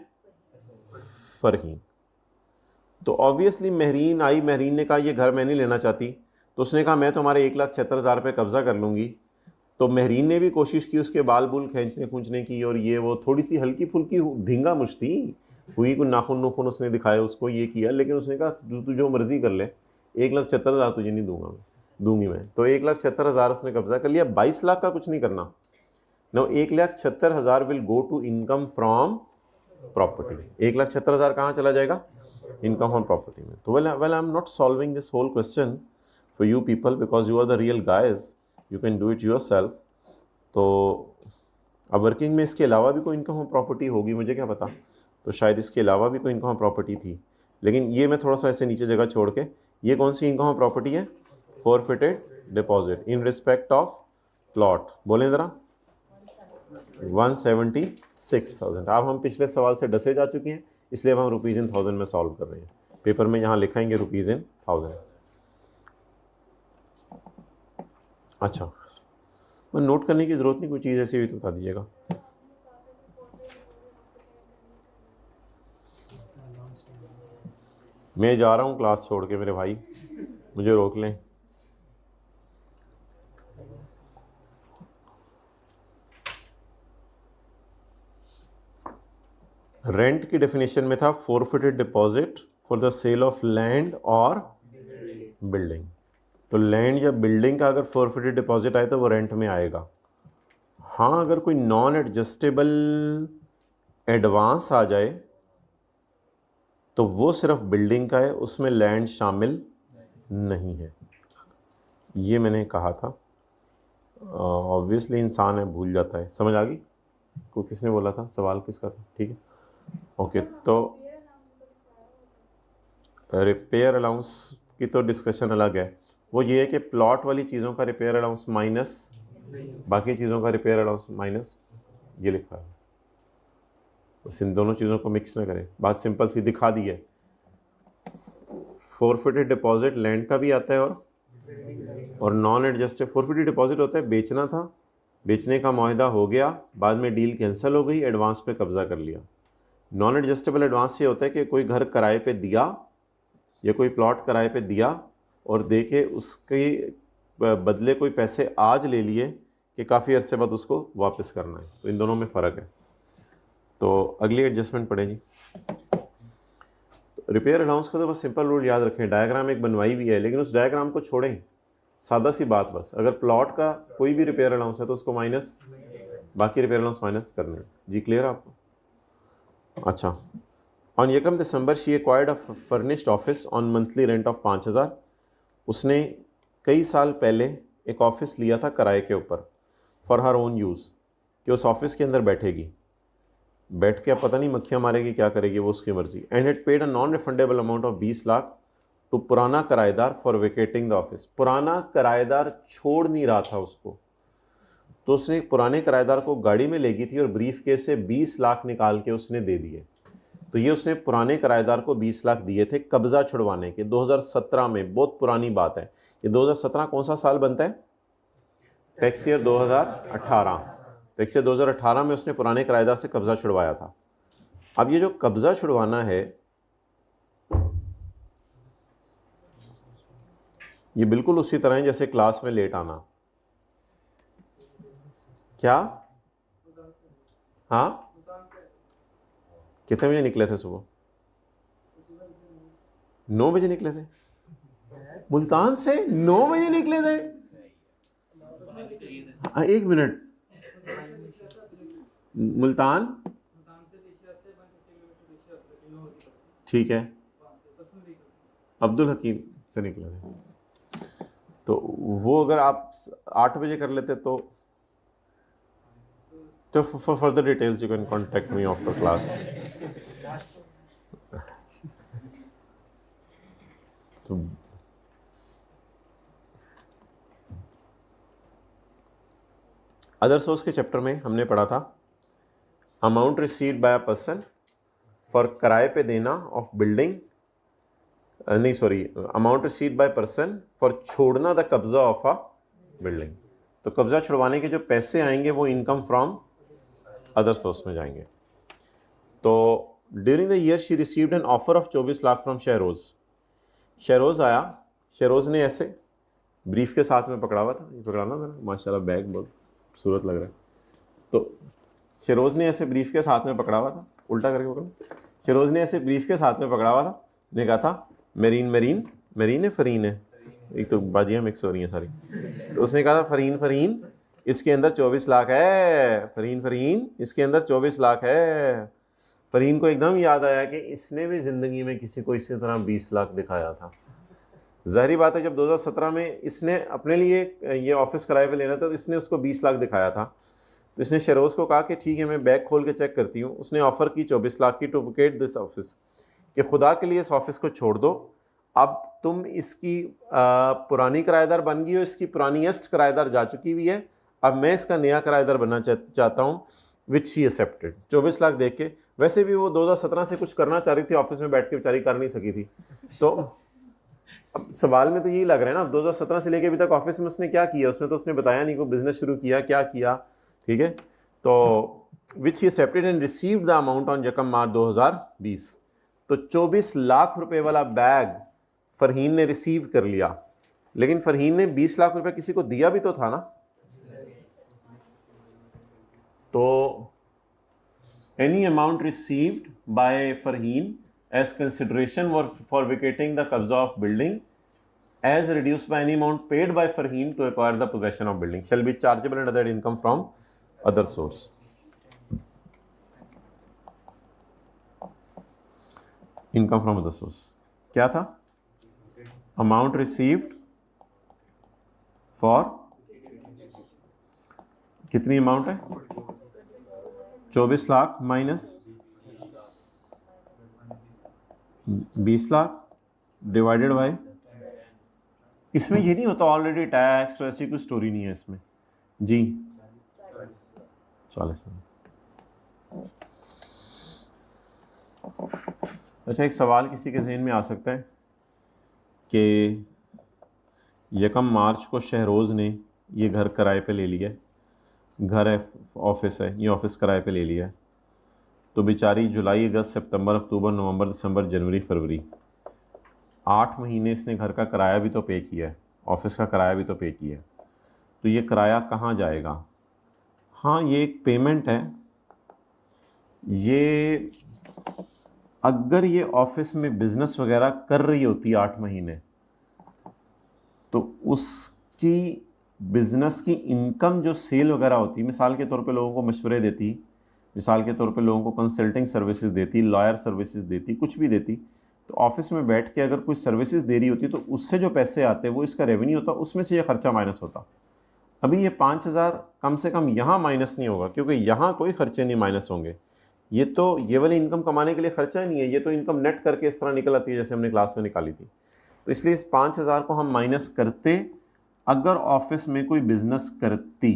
फरहीन। तो ऑब्वियसली महरीन आई, महरीन ने कहा ये घर मैं नहीं लेना चाहती, तो उसने कहा मैं तुम्हारे 1,76,000 पे कब्जा कर लूँगी। तो महरीन ने भी कोशिश की उसके बाल बुल खींचने खूंचने की, और ये वो थोड़ी सी हल्की फुल्की धींगा मुश्ती हुई, कुछ नाखून नुखून उसने दिखाए उसको, ये किया, लेकिन उसने कहा तू जो मर्जी कर ले, 1,76,000 तुझे नहीं दूंगी मैं। तो 1,76,000 उसने कब्जा कर लिया। 22 लाख का कुछ नहीं करना। No, 1,76,000 will go to income from property. 1,76,000 कहाँ चला जाएगा? इनकम फ्रॉम प्रॉपर्टी में। तो well I am not solving this whole question for you people because you are the real guys, you can do it yourself. तो अब working में इसके अलावा भी कोई इनकम ऑफ प्रॉपर्टी होगी, मुझे क्या पता, तो शायद इसके अलावा भी कोई इनकम ऑफ प्रॉपर्टी थी, लेकिन ये मैं थोड़ा सा ऐसे नीचे जगह छोड़ के, ये कौन सी इनकम ऑफ प्रॉपर्टी है? Forfeited deposit in respect of plot. बोलें ज़रा, 176,000। अब हम पिछले सवाल से डसे जा चुके हैं, इसलिए अब हम रुपीज़ इन थाउजेंड में सॉल्व कर रहे हैं। पेपर में यहाँ लिखाएंगे रुपीज़ इन थाउजेंड। अच्छा, मैं नोट करने की ज़रूरत नहीं, कोई चीज़ ऐसी हुई तो बता दीजिएगा। मैं जा रहा हूँ क्लास छोड़ के, मेरे भाई मुझे रोक लें। रेंट की डेफिनेशन में था forfeited deposit for the sale of land और बिल्डिंग। तो लैंड या बिल्डिंग का अगर फॉरफिटेड डिपॉजिट आए तो वो रेंट में आएगा। हाँ, अगर कोई नॉन एडजस्टेबल एडवांस आ जाए तो वो सिर्फ बिल्डिंग का है, उसमें लैंड शामिल नहीं है। ये मैंने कहा था। ऑब्वियसली इंसान है, भूल जाता है। समझ आ गई? को किसने बोला था? सवाल किसका था? ठीक है, ओके। तो रिपेयर अलाउंस की तो डिस्कशन अलग है। वो ये है कि प्लॉट वाली चीज़ों का रिपेयर अलाउंस माइनस बाकी चीज़ों का रिपेयर अलाउंस माइनस, ये लिखा है। बस इन दोनों चीज़ों को मिक्स ना करें, बात सिंपल सी दिखा दी है। फॉरफिटेड डिपॉजिट लैंड का भी आता है और नॉन एडजस्टेड। फॉरफिटेड डिपॉजिट होता है बेचना था, बेचने का मुआहदा हो गया, बाद में डील कैंसिल हो गई, एडवांस पे कब्जा कर लिया। नॉन एडजस्टेबल एडवांस ये होता है कि कोई घर किराए पे दिया या कोई प्लॉट किराए पे दिया और दे के उसके बदले कोई पैसे आज ले लिए कि काफ़ी अर्से बाद उसको वापस करना है। तो इन दोनों में फ़र्क है। तो अगली एडजस्टमेंट पड़ेगी। रिपेयर अलाउंस का तो बस सिंपल रूल याद रखें, डायग्राम एक बनवाई भी है, लेकिन उस डायग्राम को छोड़ें। सादा सी बात, बस अगर प्लॉट का कोई भी रिपेयर अलाउंस है तो उसको माइनस, बाकी रिपेयर अलाउंस माइनस करने हैं। जी क्लियर आपको? अच्छा, ऑन यकम December she acquired a furnished office on monthly rent of 5,000। उसने कई साल पहले एक ऑफिस लिया था किराए के ऊपर फॉर हर ओन यूज़, कि उस ऑफिस के अंदर बैठेगी, बैठ के अब पता नहीं मक्खियाँ मारेगी, क्या करेगी, वो उसकी मर्जी। And it paid a non refundable amount of 20 lakh to पुराना किराएदार फॉर वेकेटिंग द ऑफिस। पुराना किराएदार छोड़ नहीं रहा था उसको, तो उसने पुराने किराएदार को गाड़ी में ले गई थी और ब्रीफ केस से 20 लाख निकाल के उसने दे दिए। तो ये उसने पुराने किराएदार को 20 लाख दिए थे कब्जा छुड़वाने के, 2017 में। बहुत पुरानी बात है ये। 2017 कौन सा साल बनता है? Tax year 2018। टैक्स ईयर 2018 में उसने पुराने किराएदार से कब्जा छुड़वाया था। अब ये जो कब्जा छुड़वाना है, ये बिल्कुल उसी तरह है जैसे क्लास में लेट आना। क्या? हाँ, कितने बजे निकले थे सुबह? 9 बजे निकले थे, मुल्तान से 9 बजे निकले थे। हाँ, 1 मिनट, मुल्तान ठीक है, अब्दुल हकीम से निकले थे। तो वो अगर आप 8 बजे कर लेते तो for further details you can contact me after class. तो अदर सोर्स के चैप्टर में हमने पढ़ा था amount received by a person for किराए पे देना ऑफ बिल्डिंग, नहीं sorry, amount received by person for छोड़ना द कब्जा ऑफ अ बिल्डिंग। तो कब्जा छुड़वाने के जो पैसे आएंगे वो इनकम फ्रॉम अदर सोर्स में जाएंगे। तो during the year she received an offer of 24 lakh from Shahroz. Shahroz आया, शहरोज ने ऐसे ब्रीफ के साथ में पकड़ा हुआ था, ये पकड़ाना था ना, माशाल्लाह बैग बहुत खूबसूरत लग रहा है। तो शहरोज ने ऐसे ब्रीफ के साथ में पकड़ा हुआ था, उल्टा करके पकड़ा, शहरोज ने ऐसे ब्रीफ के साथ में पकड़ा हुआ था, ने कहा था मेरीन मेरीन मेरीन है फरीन है, एक तो बाजियाँ मिक्स हो रही हैं सारी। तो उसने कहा था फरीन फरीन इसके अंदर 24 लाख है, फरीन फरीन इसके अंदर 24 लाख है। फरीन को एकदम याद आया कि इसने भी ज़िंदगी में किसी को इसी तरह 20 लाख दिखाया था। ज़ाहिर बात है जब 2017 में इसने अपने लिए ये ऑफिस किराए पे लेना था तो इसने उसको 20 लाख दिखाया था। तो इसने शहरोज़ को कहा कि ठीक है मैं बैग खोल के चेक करती हूँ। उसने ऑफ़र की 24 लाख की टू वेकेट दिस ऑफिस, कि खुदा के लिए इस ऑफिस को छोड़ दो, अब तुम इसकी पुरानी किराएदार बन गई हो, इसकी पुरानीस्ट किराएदार जा चुकी हुई है, अब मैं इसका नया किराएदार बनना चाहता हूँ, विच शी एक्सेप्टेड। 24 लाख देख के, वैसे भी वो 2017 से कुछ करना चाह रही थी, ऑफिस में बैठ के बेचारी कर नहीं सकी थी। तो अब सवाल में तो यही लग रहा है ना, 2017 से लेके अभी तक ऑफिस में उसने क्या किया, उसमें तो उसने बताया नहीं, कोई बिजनेस शुरू किया क्या किया, ठीक है। तो which he accepted and received the amount on यकम मार्च 2020। तो 24 लाख रुपए वाला बैग फरहीन ने रिसीव कर लिया, लेकिन फरहीन ने 20 लाख रुपए किसी को दिया भी तो था ना। तो any amount received by Farheen as consideration for vacating the kabza of building as reduced by any amount paid by Farheen to acquire the possession of building shall be chargeable under that income from other source. Income from other source क्या था? Amount received for कितनी amount है? 24 lakh minus 20 lakh divided by, इसमें ये नहीं होता already tax, तो ऐसी कोई स्टोरी नहीं है इसमें जी। 40। अच्छा, एक सवाल किसी के जहन में आ सकता है कि यकम मार्च को शहरोज़ ने ये घर किराए पे ले लिया, घर है, ऑफिस है, ये ऑफिस किराए पे ले लिया है, तो बेचारी जुलाई अगस्त सितंबर अक्टूबर नवंबर दिसंबर जनवरी फरवरी 8 महीने इसने घर का किराया भी तो पे किया है, ऑफिस का किराया भी तो पे किया है। तो ये किराया कहाँ जाएगा? हाँ, ये एक पेमेंट है। ये अगर ये ऑफिस में बिज़नेस वगैरह कर रही होती 8 महीने, तो उसकी बिज़नेस की इनकम जो सेल वगैरह होती, मिसाल के तौर पे लोगों को मशवरे देती, मिसाल के तौर पे लोगों को कंसल्टिंग सर्विसेज देती, लॉयर सर्विसेज देती, कुछ भी देती, तो ऑफिस में बैठ के अगर कोई सर्विसेज दे रही होती तो उससे जो पैसे आते वो इसका रेवेन्यू होता, उसमें से ये खर्चा माइनस होता। अभी ये 5,000 कम से कम यहाँ माइनस नहीं होगा, क्योंकि यहाँ कोई खर्चे नहीं माइनस होंगे। ये तो ये वाली इनकम कमाने के लिए खर्चा ही नहीं है, ये तो इनकम नेट करके इस तरह निकल आती है जैसे हमने क्लास में निकाली थी। तो इसलिए इस 5,000 को हम माइनस करते, अगर ऑफिस में कोई बिजनेस करती,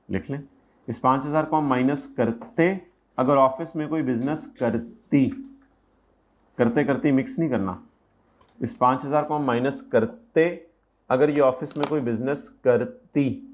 लिख लें, इस 5,000 को हम माइनस करते अगर ऑफिस में कोई बिजनेस करती, करते करते मिक्स नहीं करना, इस 5,000 को हम माइनस करते अगर ये ऑफिस में कोई बिजनेस करती,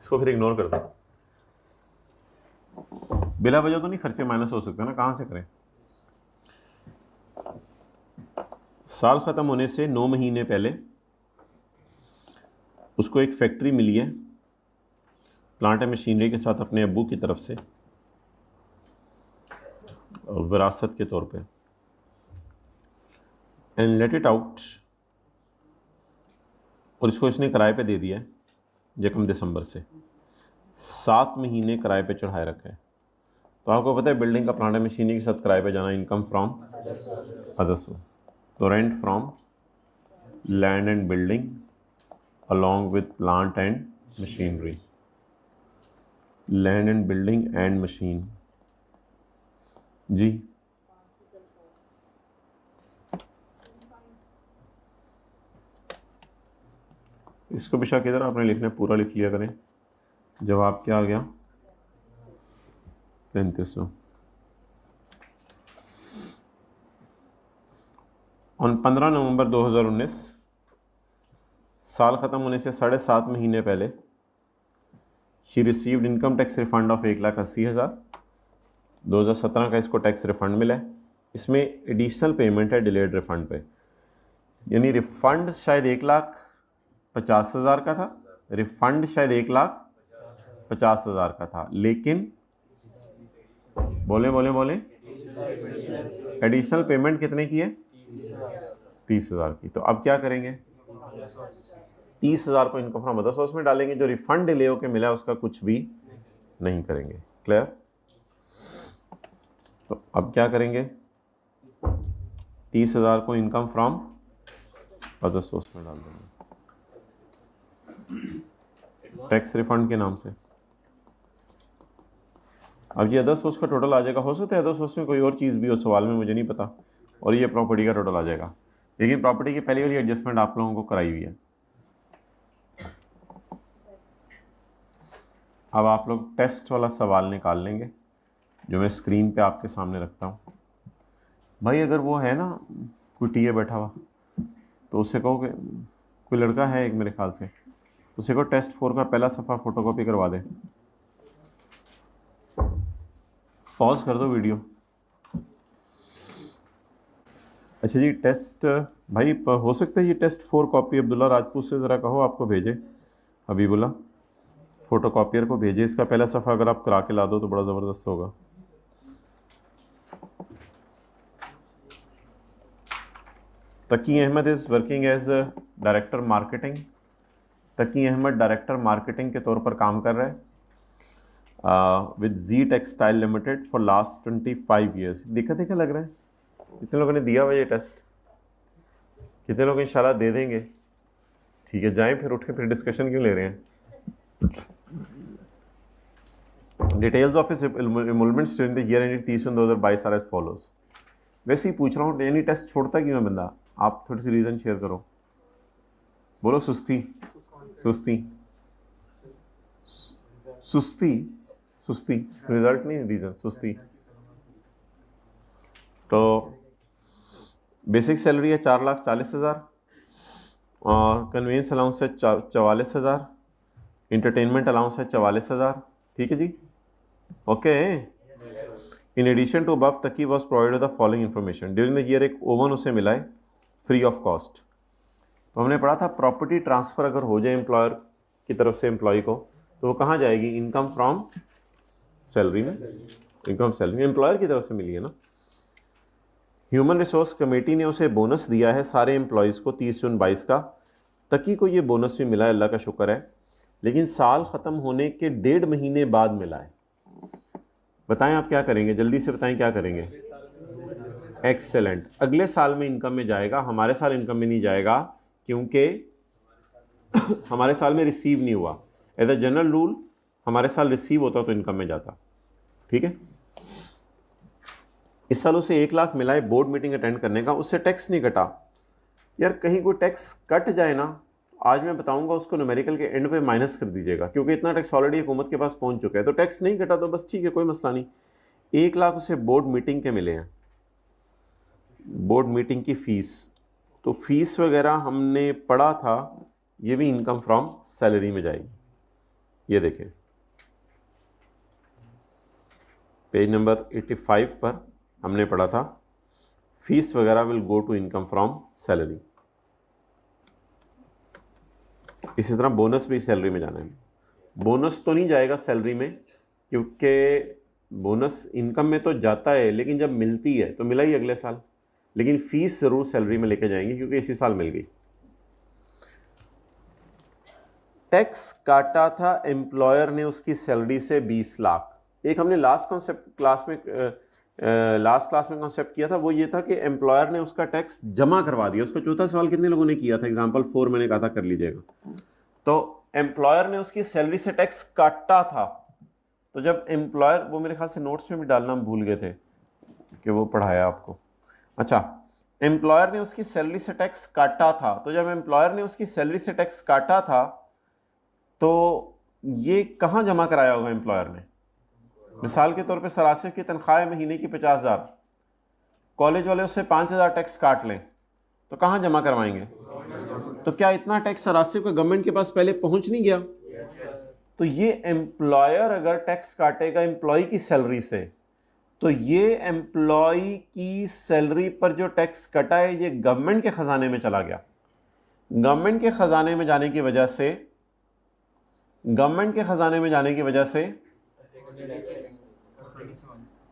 इसको फिर इग्नोर कर दो। बिला वजह तो नहीं खर्चे माइनस हो सकते ना, कहाँ से करें। साल ख़त्म होने से 9 महीने पहले उसको एक फैक्ट्री मिली है प्लांट एंड मशीनरी के साथ अपने अब्बू की तरफ से विरासत के तौर पे, एंड लेट इट आउट, और इसको इसने किराए पे दे दिया है यकम दिसंबर से। 7 महीने किराए पे चढ़ाए रखा है। तो आपको पता है बिल्डिंग का प्लांट एंड मशीनरी के साथ किराए पे जाना इनकम फ्रॉम अदर्स। तो rent from land and building along with plant and machinery, land and building and machine जी। इसको भी शायद किधर आपने लिखना है, पूरा लिख लिया करें। जवाब क्या आ गया? 3500। ऑन 15 नवंबर 2019, साल ख़त्म होने से 7.5 महीने पहले, she received income tax refund of 1,80,000। 2017 का इसको टैक्स रिफंड मिला है। इसमें एडिशनल पेमेंट है डिलेड रिफंड पे, यानी रिफंड शायद 1,50,000 का था, रिफंड शायद 1,50,000 का था, लेकिन बोले एडिशनल पेमेंट कितने की है? 30,000 की। तो अब क्या करेंगे? 30,000 को इनकम फ्रॉम अदर सोर्स में डालेंगे। जो रिफंड डिले होकर मिला है उसका कुछ भी नहीं करेंगे। क्लियर? तो अब क्या करेंगे? 30,000 को इनकम फ्रॉम अदर सोर्स में डाल देंगे टैक्स रिफंड के नाम से। अब ये अदर सोर्स का टोटल आ जाएगा। हो सकता है अदर सोर्स में कोई और चीज़ भी हो, सवाल में मुझे नहीं पता, और ये प्रॉपर्टी का टोटल आ जाएगा। लेकिन प्रॉपर्टी की पहली वाली एडजस्टमेंट आप लोगों को कराई हुई है। अब आप लोग टेस्ट वाला सवाल निकाल लेंगे जो मैं स्क्रीन पे आपके सामने रखता हूँ। भाई अगर वो है ना कोई टीए बैठा हुआ, तो उससे कहो कि कोई लड़का है एक मेरे ख्याल से, उसे को टेस्ट 4 का पहला सफ़ा फ़ोटोकॉपी करवा दे। पॉज कर दो वीडियो। अच्छा जी, टेस्ट भाई हो सकता है ये टेस्ट 4 कॉपी अब्दुल्ला राजपूत से ज़रा कहो आपको भेजे, हबीबुल्ला फ़ोटो कॉपियर को भेजे। इसका पहला सफ़ा अगर आप करा के ला दो तो बड़ा ज़बरदस्त होगा। Taqi Ahmad is working as director marketing. Taqi Ahmad director marketing के तौर पर काम कर रहा है with G textile limited for last 25 years. दिक्कत है क्या लग रहा है? कितने लोगों ने दिया हुआ ये टेस्ट? कितने लोग इंशाल्लाह दे देंगे? ठीक है, जाएं फिर, उठ के फिर डिस्कशन क्यों ले रहे हैं? Details of his enrollment during the year ended 30 June 2022 are as follows. वैसे ही पूछ रहा हूँ, यानी टेस्ट छोड़ता क्यों है बंदा? आप थोड़ी सी रीज़न शेयर करो। बोलो सुस्ती सुस्ती सुस्ती सुस्ती, रिजल्ट नहीं, रीज़न सुस्ती। तो बेसिक सैलरी है 4,40,000 और कन्वीनियंस अलाउंस है 44,000, इंटरटेनमेंट अलाउंस है 44,000। ठीक है जी, okay. In addition to above Taqi was provided the following information. During the year एक ओवन उसे मिला है फ्री ऑफ कॉस्ट। तो हमने पढ़ा था प्रॉपर्टी ट्रांसफ़र अगर हो जाए एम्प्लॉयर की तरफ से एम्प्लॉय को, तो वो कहाँ जाएगी? इनकम फ्रॉम सैलरी में। इनकम सैलरी एम्प्लॉयर की तरफ से मिली है ना। ह्यूमन रिसोर्स कमेटी ने उसे बोनस दिया है सारे एम्प्लॉयज़ को 30 जून 22 का। तकी को ये बोनस भी मिला है, अल्लाह का शुक्र है, लेकिन साल ख़त्म होने के 1.5 महीने बाद मिला है। बताएं आप क्या करेंगे? जल्दी से बताएं क्या करेंगे? एक्सेलेंट। अगले साल में इनकम में जाएगा, हमारे साल इनकम में नहीं जाएगा, क्योंकि हमारे साल में रिसीव नहीं हुआ। एज अ जनरल रूल हमारे साल रिसीव होता तो इनकम में जाता। ठीक है, इस साल उसे 1 लाख मिला है बोर्ड मीटिंग अटेंड करने का, उससे टैक्स नहीं कटा। यार कहीं कोई टैक्स कट जाए ना, आज मैं बताऊंगा उसको न्यूमेरिकल के एंड पे माइनस कर दीजिएगा, क्योंकि इतना टैक्स ऑलरेडी हुकूमत के पास पहुंच चुका है। तो टैक्स नहीं कटा तो बस ठीक है, कोई मसला नहीं। 1 लाख उसे बोर्ड मीटिंग के मिले हैं, बोर्ड मीटिंग की फ़ीस। तो फीस वगैरह हमने पढ़ा था, ये भी इनकम फ्रॉम सैलरी में जाएगी। ये देखें पेज नंबर 85 पर हमने पढ़ा था फीस वगैरह will go to income from salary. इसी तरह बोनस भी सैलरी में जाना है। बोनस तो नहीं जाएगा सैलरी में, क्योंकि बोनस इनकम में तो जाता है, लेकिन जब मिलती है तो मिला ही अगले साल, लेकिन फीस ज़रूर सैलरी में लेके जाएंगे क्योंकि इसी साल मिल गई। टैक्स काटा था एम्प्लॉयर ने उसकी सैलरी से 20 लाख। एक हमने लास्ट क्लास में कॉन्सेप्ट किया था, वो ये था कि एम्प्लॉयर ने उसका टैक्स जमा करवा दिया। उसका चौथा सवाल कितने लोगों ने किया था? एग्जांपल 4 मैंने कहा था, कर लीजिएगा। तो एम्प्लॉयर ने उसकी सैलरी से टैक्स काटा था, तो जब एम्प्लॉयर, वो मेरे ख्याल से नोट्स में भी डालना हम भूल गए थे कि वो पढ़ाया आपको। अच्छा, एम्प्लॉयर ने उसकी सैलरी से टैक्स काटा था, तो जब एम्प्लॉयर ने उसकी सैलरी से टैक्स काटा था तो ये कहाँ जमा कराया होगा एम्प्लॉयर ने? मिसाल के तौर पे सरासिफ की तनख्वाह है महीने की 50,000, कॉलेज वाले उससे 5,000 टैक्स काट लें तो कहाँ जमा करवाएंगे? तो क्या इतना टैक्स सरासिफ का गवर्नमेंट के पास पहले पहुंच नहीं गया? तो ये एम्प्लॉयर अगर टैक्स काटेगा एम्प्लॉय की सैलरी से, तो ये एम्प्लॉय की सैलरी पर जो टैक्स कटा है ये गवर्नमेंट के खजाने में चला गया। गवर्नमेंट के खजाने में जाने की वजह से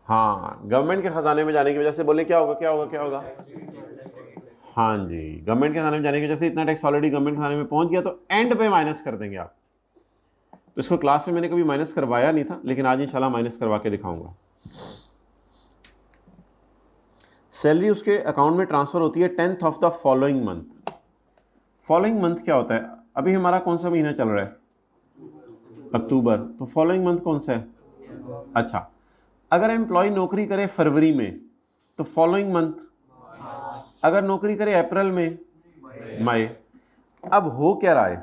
हाँ, गवर्नमेंट के खजाने में जाने की वजह से बोले क्या होगा? हाँ जी, गवर्नमेंट के खजाने में जाने की वजह से इतना टैक्स ऑलरेडी गवर्नमेंट के खजाने में पहुंच गया, तो एंड पे माइनस कर देंगे आप। तो इसको क्लास में मैंने कभी माइनस करवाया नहीं था, लेकिन आज इंशाल्लाह माइनस करवा के दिखाऊंगा। सैलरी उसके अकाउंट में ट्रांसफर होती है 10th of the following month. Following month क्या होता है? अभी हमारा कौन सा महीना चल रहा है? अक्टूबर। तो फॉलोइंग मंथ कौन सा है? अच्छा, अगर एम्प्लॉय नौकरी करे फरवरी में तो फॉलोइंग मंथ, अगर नौकरी करे अप्रैल में, मई। अब हो क्या रहा है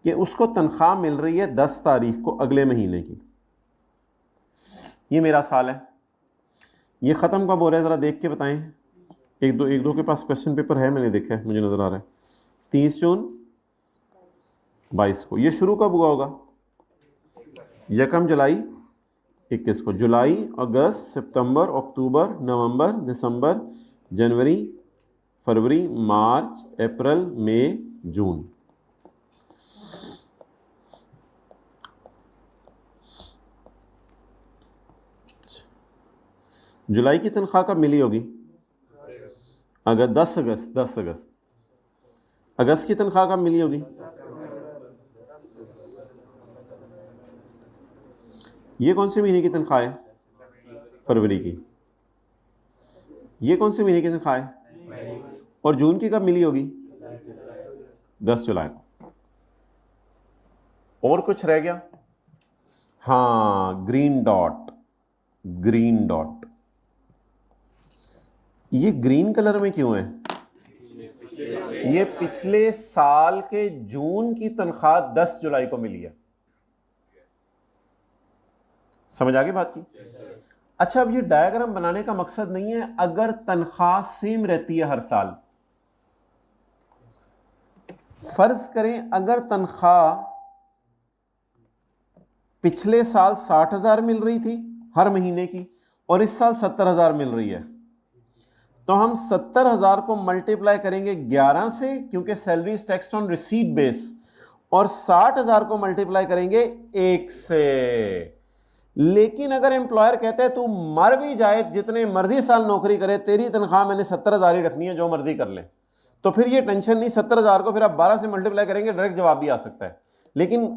कि उसको तनख्वाह मिल रही है 10 तारीख को अगले महीने की। ये मेरा साल है, ये ख़त्म कब हो रहा है ज़रा देख के बताएं। एक दो के पास क्वेश्चन पेपर है, मैंने देखा है, मुझे नज़र आ रहा है 30 जून 22 को। ये शुरू कब हुआ होगा? 1 जुलाई 21 को। जुलाई, अगस्त, सितंबर, अक्टूबर, नवंबर, दिसंबर, जनवरी, फरवरी, मार्च, अप्रैल, मई, जून। जुलाई की तनख्वाह कब मिली होगी? अगर 10 अगस्त। अगस्त की तनख्वाह कब मिली होगी? ये कौन से महीने की तनख्वाह है? फरवरी की। ये कौन से महीने की तनख्वाह है? और जून की कब मिली होगी? 10 जुलाई को। और कुछ रह गया? हाँ, ग्रीन डॉट। ये ग्रीन कलर में क्यों है? ये पिछले साल के जून की तनख्वाह 10 जुलाई को मिली है। समझ आ गई बात की? अच्छा, अब ये डायग्राम बनाने का मकसद नहीं है अगर तनख्वाह सेम रहती है हर साल। फर्ज करें अगर तनख्वाह पिछले साल 60,000 मिल रही थी हर महीने की और इस साल 70,000 मिल रही है, तो हम 70,000 को मल्टीप्लाई करेंगे 11 से, क्योंकि salary is taxed on receipt base, और 60,000 को मल्टीप्लाई करेंगे 1 से। लेकिन अगर एम्प्लॉयर कहता है तू मर भी जाए, जितने मर्जी साल नौकरी करे, तेरी तनख्वाह मैंने 70,000 ही रखनी है, जो मर्जी कर ले, तो फिर ये टेंशन नहीं। 70,000 को फिर आप 12 से मल्टीप्लाई करेंगे, डायरेक्ट जवाब भी आ सकता है। लेकिन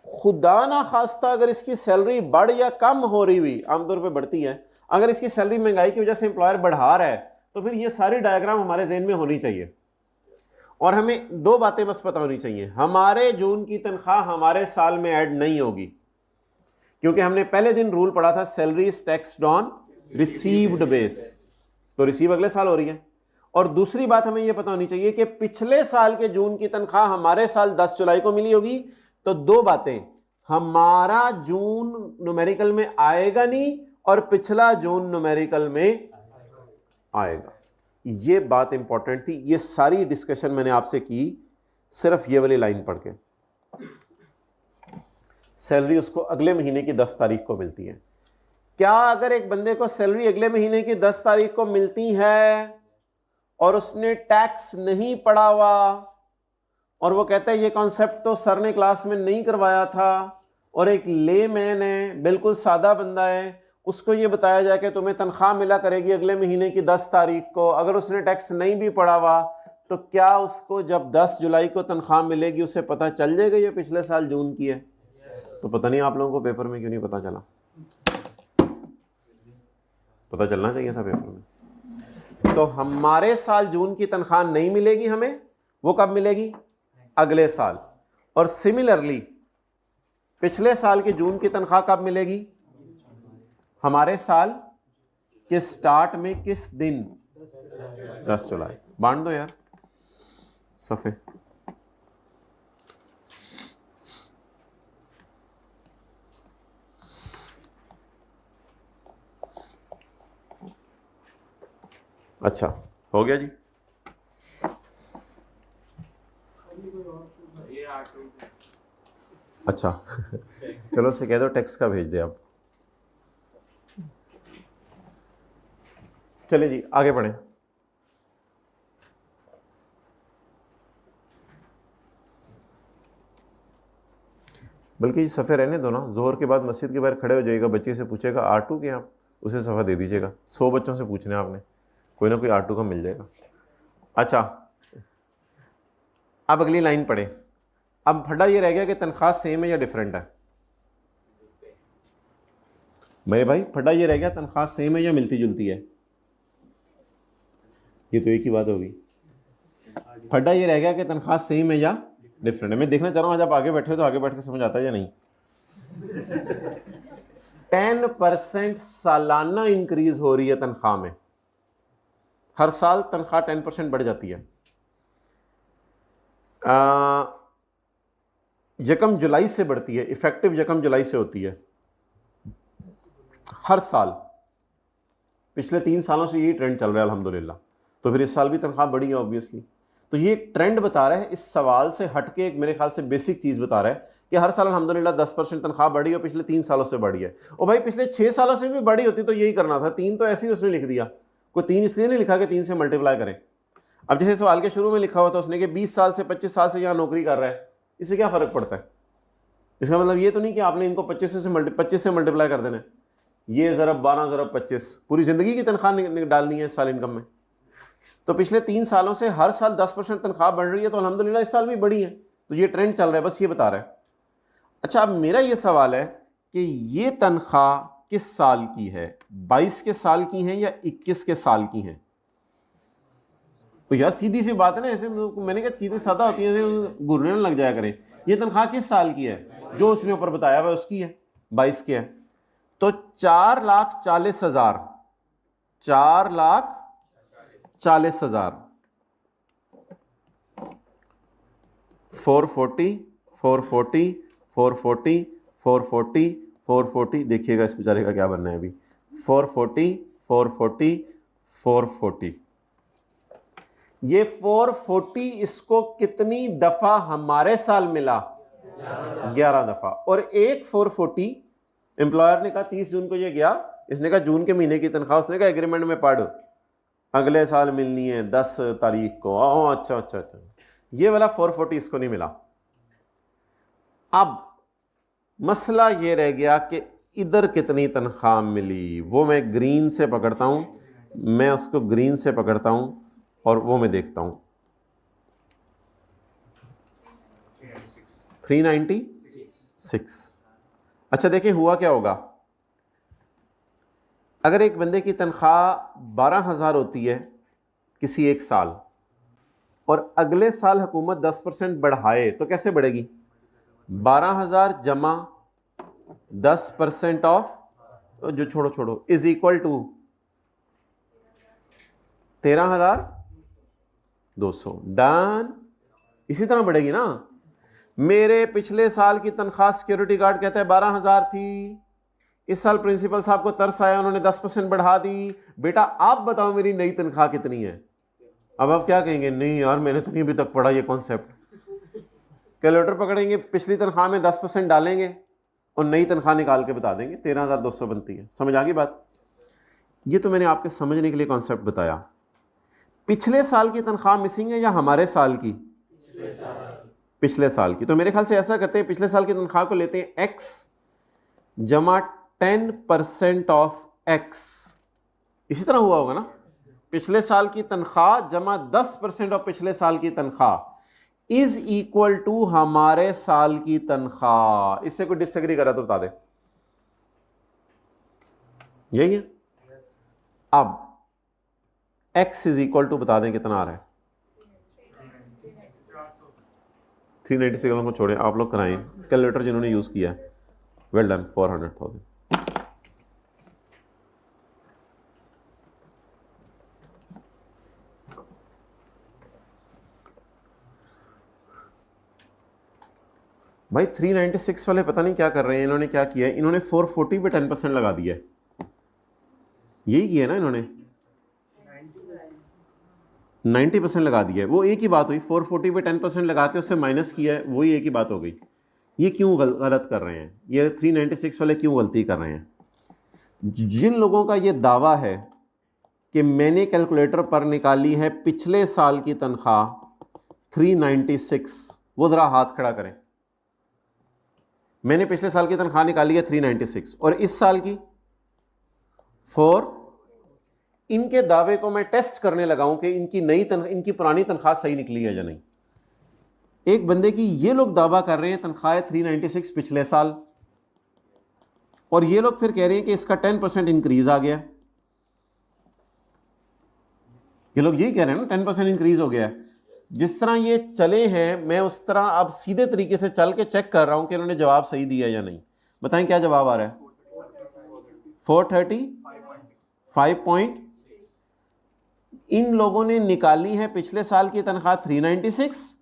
खुदा ना खास्ता अगर इसकी सैलरी बढ़ या कम हो रही हुई, आमतौर पर बढ़ती है, अगर इसकी सैलरी महंगाई की वजह से एम्प्लॉयर बढ़ा रहा है, तो फिर ये सारी डायग्राम हमारे ज़हन में होनी चाहिए। और हमें 2 बातें बस पता होनी चाहिए। हमारे जून की तनख्वाह हमारे साल में ऐड नहीं होगी, क्योंकि हमने पहले दिन रूल पढ़ा था salary is taxed on received base, तो रिसीव अगले साल हो रही है। और दूसरी बात हमें यह पता होनी चाहिए कि पिछले साल के जून की तनख्वाह हमारे साल 10 जुलाई को मिली होगी। तो 2 बातें, हमारा जून न्यूमेरिकल में आएगा नहीं और पिछला जून न्यूमेरिकल में आएगा। ये बात इंपॉर्टेंट थी। ये सारी डिस्कशन मैंने आपसे की सिर्फ ये वाली लाइन पढ़ के। सैलरी उसको अगले महीने की 10 तारीख को मिलती है। क्या अगर एक बंदे को सैलरी अगले महीने की 10 तारीख को मिलती है और उसने टैक्स नहीं पढ़ा हुआ और वो कहता है ये कॉन्सेप्ट तो सर ने क्लास में नहीं करवाया था, और एक लेमैन है, बिल्कुल सादा बंदा है, उसको ये बताया जाए कि तुम्हें तनख्वाह मिला करेगी अगले महीने की 10 तारीख को, अगर उसने टैक्स नहीं भी पढ़ा हुआ, तो क्या उसको जब 10 जुलाई को तनख्वाह मिलेगी उसे पता चल जाएगा ये पिछले साल जून की है? तो पता नहीं आप लोगों को पेपर में क्यों नहीं पता चला? पता चलना चाहिए था पेपर में। तो हमारे साल जून की तनख्वाह नहीं मिलेगी हमें, वो कब मिलेगी? अगले साल। और सिमिलरली पिछले साल की जून की तनख्वाह कब मिलेगी? हमारे साल के स्टार्ट में किस दिन? 10 जुलाई। बांट दो यार सफ़े। अच्छा हो गया जी। अच्छा चलो उसे कह दो टैक्स का भेज दे आप। चलिए जी आगे बढ़ें। बल्कि सफ़े रहने दो ना, जोहर के बाद मस्जिद के बाहर खड़े हो जाइएगा, बच्चे से पूछेगा R2 के, आप उसे सफ़ा दे दीजिएगा। 100 बच्चों से पूछने आपने, कोई ना कोई R2 का मिल जाएगा। अच्छा अब अगली लाइन पढ़े। अब फटा ये रह गया कि तनख्वाह सेम है या डिफरेंट है। मेरे भाई फटा ये रह गया तनख्वाह सेम है या मिलती जुलती है। ये तो एक ही बात होगी। फटा ये रह गया कि तनख्वाह सेम है या डिफरेंट है। मैं देखना चाह रहा हूँ आज आप आगे बैठे हो तो आगे बैठ के समझ आता है या नहीं। 10% सालाना इंक्रीज हो रही है तनख्वाह में। हर साल तनख्वाह 10% बढ़ जाती है। यकम जुलाई से बढ़ती है, इफेक्टिव यकम जुलाई से होती है हर साल। पिछले 3 सालों से यही ट्रेंड चल रहा है अल्हम्दुलिल्लाह। तो फिर इस साल भी तनख्वाह बढ़ी है ऑब्वियसली। तो ये एक ट्रेंड बता रहा है, इस सवाल से हटके एक मेरे ख्याल से बेसिक चीज़ बता रहा है कि हर साल अल्हम्दुलिल्लाह 10% तनख्वाह बढ़ी और पिछले 3 सालों से बढ़ी है। और भाई पिछले 6 सालों से भी बढ़ी होती तो यही करना था। 3 तो ऐसे ही उसने लिख दिया, कोई 3 इसलिए नहीं लिखा कि 3 से मल्टीप्लाई करें। अब जैसे सवाल के शुरू में लिखा हुआ था उसने कि 20 साल से 25 साल से यहाँ नौकरी कर रहा है, इससे क्या फ़र्क पड़ता है? इसका मतलब ये तो नहीं कि आपने इनको 25 से मल्टीप्लाई कर देना है। ये ज़रब 12 ज़रब 25 पूरी ज़िंदगी की तनख्वाह डालनी है इस साल इनकम में। तो पिछले 3 सालों से हर साल 10% तनख्वाह बढ़ रही है, तो अल्हम्दुलिल्लाह इस साल भी बढ़ी है। तो ये ट्रेंड चल रहा है, बस ये बता रहा है। अच्छा अब मेरा ये सवाल है कि ये तनख्वाह किस साल की है? 22 के साल की है या 21 के साल की है? तो यार सीधी सी बात है ना, ऐसे मैंने कहा चीज़ें सादा होती हैं, घूरने लग जाया करें। ये तनख्वाह किस साल की है? जो उसने ऊपर बताया हुआ उसकी है, 22 की है। तो 4,40,000 4,40,000 440 440 440 440 440 देखिएगा इस बेचारे का क्या बनना है अभी। 440 440 440 ये 440 इसको कितनी दफा हमारे साल मिला? 11 दफा। और एक 440 एम्प्लॉयर ने कहा 30 जून को ये गया, इसने कहा जून के महीने की तनख्वाह, उसने कहा एग्रीमेंट में पढ़ अगले साल मिलनी है 10 तारीख को। अच्छा अच्छा अच्छा, ये वाला 440 इसको नहीं मिला। अब मसला ये रह गया कि इधर कितनी तनख्वाह मिली, वो मैं ग्रीन से पकड़ता हूं, मैं उसको ग्रीन से पकड़ता हूं और वो मैं देखता हूं 396। अच्छा देखिए हुआ क्या होगा। अगर एक बंदे की तनख्वाह 12,000 होती है किसी एक साल और अगले साल हुकूमत 10% बढ़ाए तो कैसे बढ़ेगी? 12,000 जमा 10% ऑफ जो छोड़ो इज इक्वल टू 13,200। डन। इसी तरह बढ़ेगी ना। मेरे पिछले साल की तनख्वाह सिक्योरिटी गार्ड कहता है 12,000 थी, इस साल प्रिंसिपल साहब को तरस आया, उन्होंने 10% बढ़ा दी। बेटा आप बताओ मेरी नई तनख्वाह कितनी है? अब आप क्या कहेंगे? नहीं यार मैंने तो नहीं अभी तक पढ़ा ये कॉन्सेप्ट। कैलकुलेटर पकड़ेंगे, पिछली तनख्वाह में 10% डालेंगे और नई तनख्वाह निकाल के बता देंगे 13,200 बनती है। समझ आ गई बात? ये तो मैंने आपके समझने के लिए कॉन्सेप्ट बताया। पिछले साल की तनख्वाह मिसिंग है या हमारे साल की? पिछले साल की। तो मेरे ख्याल से ऐसा करते हैं, पिछले साल की तनख्वाह को लेते हैं x जमा 10% ऑफ x। इसी तरह हुआ होगा ना, पिछले साल की तनख्वाह जमा 10% ऑफ पिछले साल की तनख्वाह इज इक्वल टू हमारे साल की तनख्वाह। इससे कोई डिसएग्री करा तो बता दे। यही है। अब x इज इक्वल टू बता दें कितना आ रहा है? 396 को छोड़े, आप लोग कराएं कैलकुलेटर जिन्होंने यूज किया है। Well done, 400,000। भाई 396 वाले पता नहीं क्या कर रहे हैं। इन्होंने क्या किया है, इन्होंने 440 पे 10% लगा दिया है। यही किया ना इन्होंने, 90% लगा दिया है। वो एक ही बात हुई, 440 पे 10% लगा के उससे माइनस किया है, वही एक ही बात हो गई। ये क्यों गलत कर रहे हैं? ये 396 वाले क्यों गलती कर रहे हैं? जिन लोगों का ये दावा है कि मैंने कैलकुलेटर पर निकाली है पिछले साल की तनख्वाह 396, वो जरा हाथ खड़ा करें। मैंने पिछले साल की तनख्वाह निकाली है 396 और इस साल की 4। इनके दावे को मैं टेस्ट करने लगा हूं कि इनकी पुरानी तनख्वाह सही निकली है या नहीं। एक बंदे की ये लोग दावा कर रहे हैं तनख्वाह 396 पिछले साल, और ये लोग फिर कह रहे हैं कि इसका 10% इंक्रीज आ गया। ये लोग यही कह रहे हैं ना, 10% इंक्रीज हो गया है। जिस तरह ये चले हैं मैं उस तरह अब सीधे तरीके से चल के चेक कर रहा हूं कि इन्होंने जवाब सही दिया या नहीं। बताएं क्या जवाब आ रहा है? 430 5 पॉइंट। इन लोगों ने निकाली है पिछले साल की तनख्वाह 396।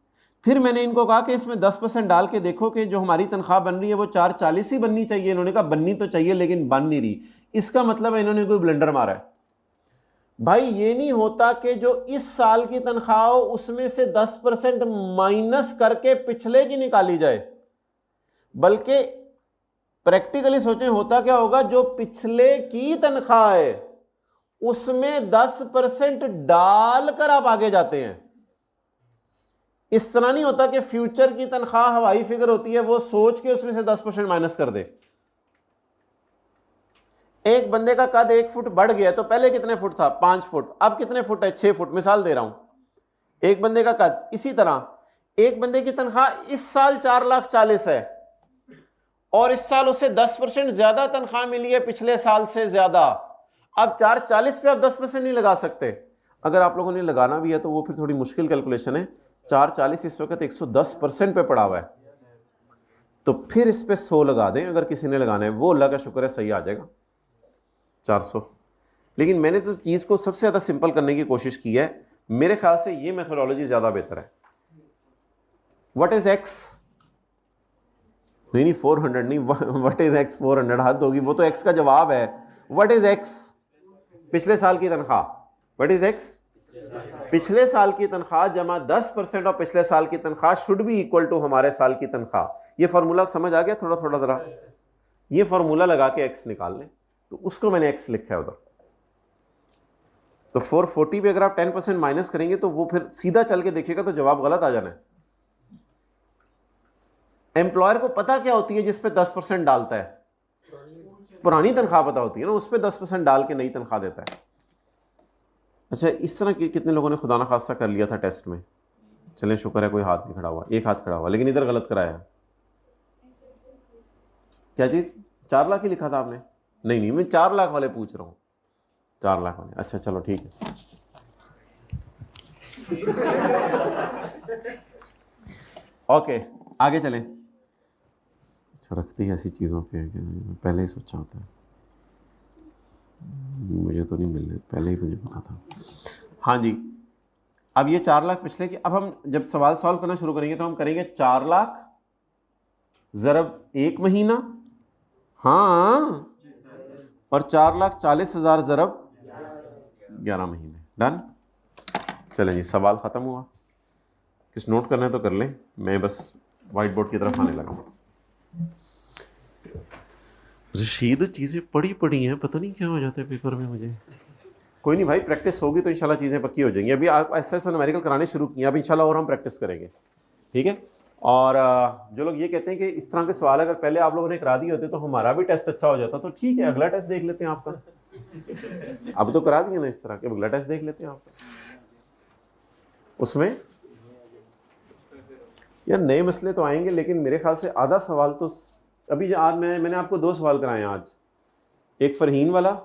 फिर मैंने इनको कहा कि इसमें 10% डाल के देखो कि जो हमारी तनख्वाह बन रही है वो 440 ही बननी चाहिए। इन्होंने कहा बननी तो चाहिए लेकिन बन नहीं रही। इसका मतलब है इन्होंने कोई ब्लंडर मारा है। भाई ये नहीं होता कि जो इस साल की तनख्वाह हो उसमें से 10% माइनस करके पिछले की निकाली जाए, बल्कि प्रैक्टिकली सोचें होता क्या होगा, जो पिछले की तनख्वाह है उसमें 10% डालकर आप आगे जाते हैं। इस तरह नहीं होता कि फ्यूचर की तनख्वाह हवाई फिगर होती है, वो सोच के उसमें से 10% माइनस कर दे। एक बंदे का कद 1 फुट बढ़ गया तो पहले कितने फुट था? 5 फुट, अब कितने फुट है? 6 फुट। मिसाल दे रहा हूं, एक बंदे का कद। इसी तरह एक बंदे की तनख्वाह इस साल 4,40,000 है और इस साल उसे 10% ज्यादा तनख्वाह मिली है पिछले साल से ज्यादा। अब 440 पे आप 10% नहीं लगा सकते। अगर आप लोगों ने लगाना भी है तो वो फिर थोड़ी मुश्किल कैलकुलेशन है। 440 इस वक्त 110% पे पड़ा हुआ है, तो फिर इस पे 100 लगा दें। अगर किसी ने लगाना है वो अल्लाह का शुक्र है सही आ जाएगा 400। लेकिन मैंने तो चीज को सबसे ज्यादा सिंपल करने की कोशिश की है। मेरे ख्याल से ये मेथोडोलॉजी ज्यादा बेहतर है। What is x? नहीं 400 नहीं, व्हाट इज एक्स 400 हद होगी, वो तो एक्स का जवाब है। What is x? पिछले साल की तनख्वाह। What is x? पिछले साल की तनख्वाह जमा 10% और पिछले साल की तनख्वाह शुड बी इक्वल टू हमारे साल की तनख्वाह। ये फार्मूला समझ आ गया? थोड़ा थोड़ा जरा ये फार्मूला लगा के एक्स निकाल लें, तो उसको मैंने एक्स लिखा है उधर। तो 440 पे अगर आप 10% माइनस करेंगे तो वो फिर सीधा चल के देखिएगा तो जवाब गलत आ जाना है। एम्प्लॉयर को पता क्या होती है जिस पे 10% डालता है? पुरानी तनख्वाह पता होती है ना, उस पे 10% डाल के नई तनख्वाह देता है। अच्छा, इस तरह के कितने लोगों ने खुदा ना खास्ता कर लिया था टेस्ट में? चलें शुक्र है कोई हाथ नहीं खड़ा हुआ, एक हाथ खड़ा हुआ, लेकिन इधर गलत कराया। क्या चीज? 4 लाख ही लिखा था आपने? नहीं नहीं, मैं 4 लाख वाले पूछ रहा हूं। 4 लाख वाले, अच्छा चलो ठीक है। ओके आगे चलें। अच्छा रखती है ऐसी चीज़ों पे कि पहले ही सोचा होता है। मुझे तो नहीं मिल रहे, पहले ही मुझे पता था। हाँ जी, अब ये 4 लाख पिछले की। अब हम जब सवाल सॉल्व करना शुरू करेंगे तो हम करेंगे 4 लाख ज़रब 1 महीना, हाँ, और 4,40,000 ज़रब 11 महीने। डन। चलें जी, सवाल ख़त्म हुआ। किस नोट करना है तो कर लें, मैं बस वाइट बोर्ड की तरफ आने लगा हूँ। रशीद चीज़ें पढ़ी पढ़ी हैं, पता नहीं क्या हो जाता है पेपर में मुझे। कोई नहीं भाई, प्रैक्टिस होगी तो इंशाल्लाह चीज़ें पक्की हो जाएंगी। अभी आप ऐसे ऐसे न्यूमेरिकल कराने शुरू किए, अब इंशाल्लाह और हम प्रैक्टिस करेंगे, ठीक है। और जो लोग ये कहते हैं कि इस तरह के सवाल अगर पहले आप लोगों ने करा दिए होते तो हमारा भी टेस्ट अच्छा हो जाता, तो ठीक है, अगला टेस्ट देख लेते हैं आपका। अब तो करा दिए ना इस तरह के, अगला टेस्ट देख लेते हैं आपका। उसमें यार नए मसले तो आएंगे, लेकिन मेरे ख्याल से आधा सवाल तो अभी आज मैंने आपको 2 सवाल कराए आज, एक फरहीन वाला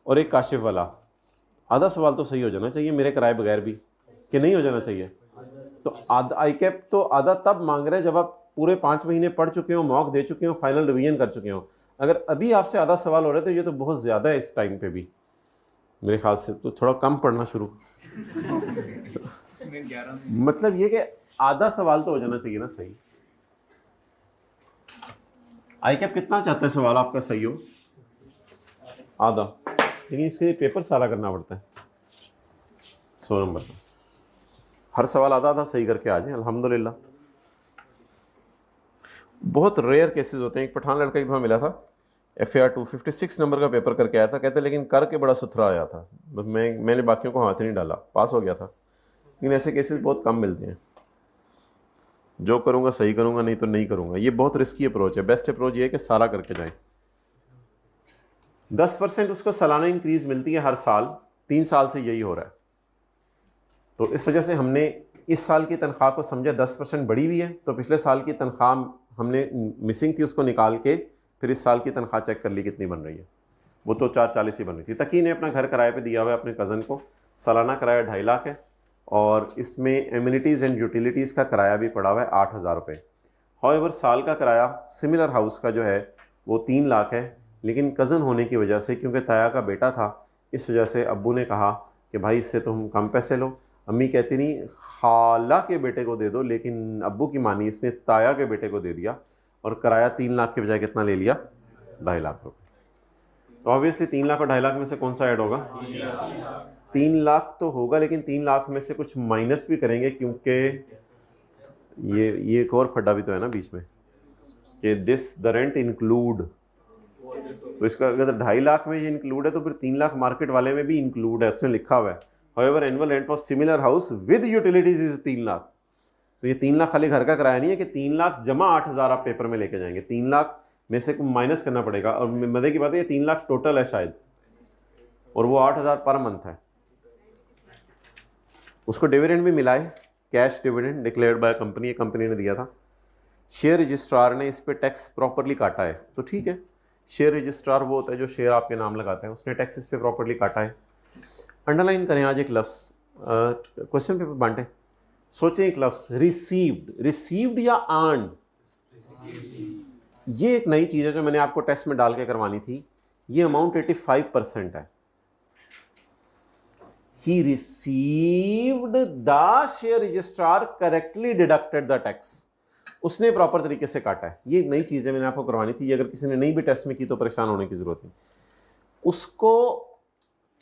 और एक काशिफ वाला। आधा सवाल तो सही हो जाना चाहिए मेरे कराए बगैर भी, कि नहीं हो जाना चाहिए। तो आधा आई कैप तो आधा तब मांग रहे हैं जब आप पूरे 5 महीने पढ़ चुके हो, मॉक दे चुके हो, फाइनल रिवीजन कर चुके हो। अगर अभी आपसे आधा सवाल हो रहे तो ये तो बहुत ज़्यादा है इस टाइम पे भी मेरे ख्याल से, तो थोड़ा कम पढ़ना शुरू मतलब ये कि आधा सवाल तो हो जाना चाहिए ना सही। आई कैप कितना चाहता है सवाल आपका सही हो? आधा, लेकिन इसके लिए पेपर सारा करना पड़ता है 100 नंबर का। हर सवाल आधा आधा सही करके आ जाए अल्हम्दुलिल्लाह। बहुत रेयर केसेस होते हैं। एक पठान लड़का एक दफ़ा मिला था, FAR 256 नंबर का पेपर करके आया था, कहते लेकिन करके बड़ा सुथरा आया था, बस मैंने बाकियों को हाथ नहीं डाला, पास हो गया था। लेकिन ऐसे केसेस बहुत कम मिलते हैं। जो करूँगा सही करूँगा, नहीं तो नहीं करूँगा। ये बहुत रिस्की अप्रोच है। बेस्ट अप्रोच ये है कि सारा करके जाएं। 10% उसको सालाना इंक्रीज़ मिलती है हर साल, 3 साल से यही हो रहा है। तो इस वजह से हमने इस साल की तनख्वाह को समझा 10% बढ़ी हुई है, तो पिछले साल की तनख्वाह हमने मिसिंग थी, उसको निकाल के फिर इस साल की तनख्वाह चेक कर ली कितनी बन रही है। वो तो 440 ही बन रही थी। तकी ने अपना घर किराए पे दिया हुआ है अपने कज़न को, सालाना किराया 2.5 लाख है, और इसमें एम्यूनिटीज़ एंड यूटिलिटीज़ का किराया भी पड़ा हुआ है 8,000 रुपये। हाउएवर साल का किराया सिमिलर हाउस का जो है वो 3 लाख है, लेकिन कज़न होने की वजह से, क्योंकि ताया का बेटा था, इस वजह से अब्बू ने कहा कि भाई इससे तो हम कम पैसे लो। अम्मी कहती नहीं खाला के बेटे को दे दो, लेकिन अब्बू की मानी, इसने ताया के बेटे को दे दिया और किराया 3 लाख के बजाय कितना ले लिया? 2.5 लाख रुपये। तो ऑब्वियसली 3 लाख और 2.5 लाख में से कौन सा ऐड होगा? 3 लाख तो होगा, लेकिन 3 लाख में से कुछ माइनस भी करेंगे, क्योंकि ये एक और फड्डा भी तो है ना बीच में कि दिस द रेंट इंक्लूड। तो इसका अगर 2.5 लाख में ये इंक्लूड है तो फिर 3 लाख मार्केट वाले में भी इंक्लूड है, उसने लिखा हुआ है। However annual rent for similar house with utilities is 3 lakh. तो ये 3 लाख खाली घर का किराया नहीं है कि 3 लाख जमा 8,000 आप पेपर में लेके जाएंगे, 3 लाख में से माइनस करना पड़ेगा। और मजे की बात है ये 3 लाख टोटल है शायद, और वो 8,000 पर मंथ है। उसको डिविडेंड भी मिला है, cash dividend declared by company, company ने दिया था। शेयर रजिस्ट्रार ने इस पर टैक्स प्रॉपरली काटा है, तो ठीक है। शेयर रजिस्ट्रार वो होता है जो शेयर आपके नाम लगाता है, उसने टैक्स इस पे प्रॉपरली काटा है। अंडरलाइन करें आज एक लफ्ज़, क्वेश्चन पेपर बांटे, सोचें एक लफ्ज़, रिसीव्ड। रिसीव्ड या अर्न्ड? ये एक नई चीज़ है जो मैंने आपको टेस्ट में डाल के करवानी थी। ये अमाउंट 85% है। He received the share registrar correctly deducted the tax. उसने प्रॉपर तरीके से काटा है। ये नई चीज़ है, मैंने आपको करवानी थी। ये अगर किसी ने नहीं भी टेस्ट में की तो परेशान होने की जरूरत नहीं। उसको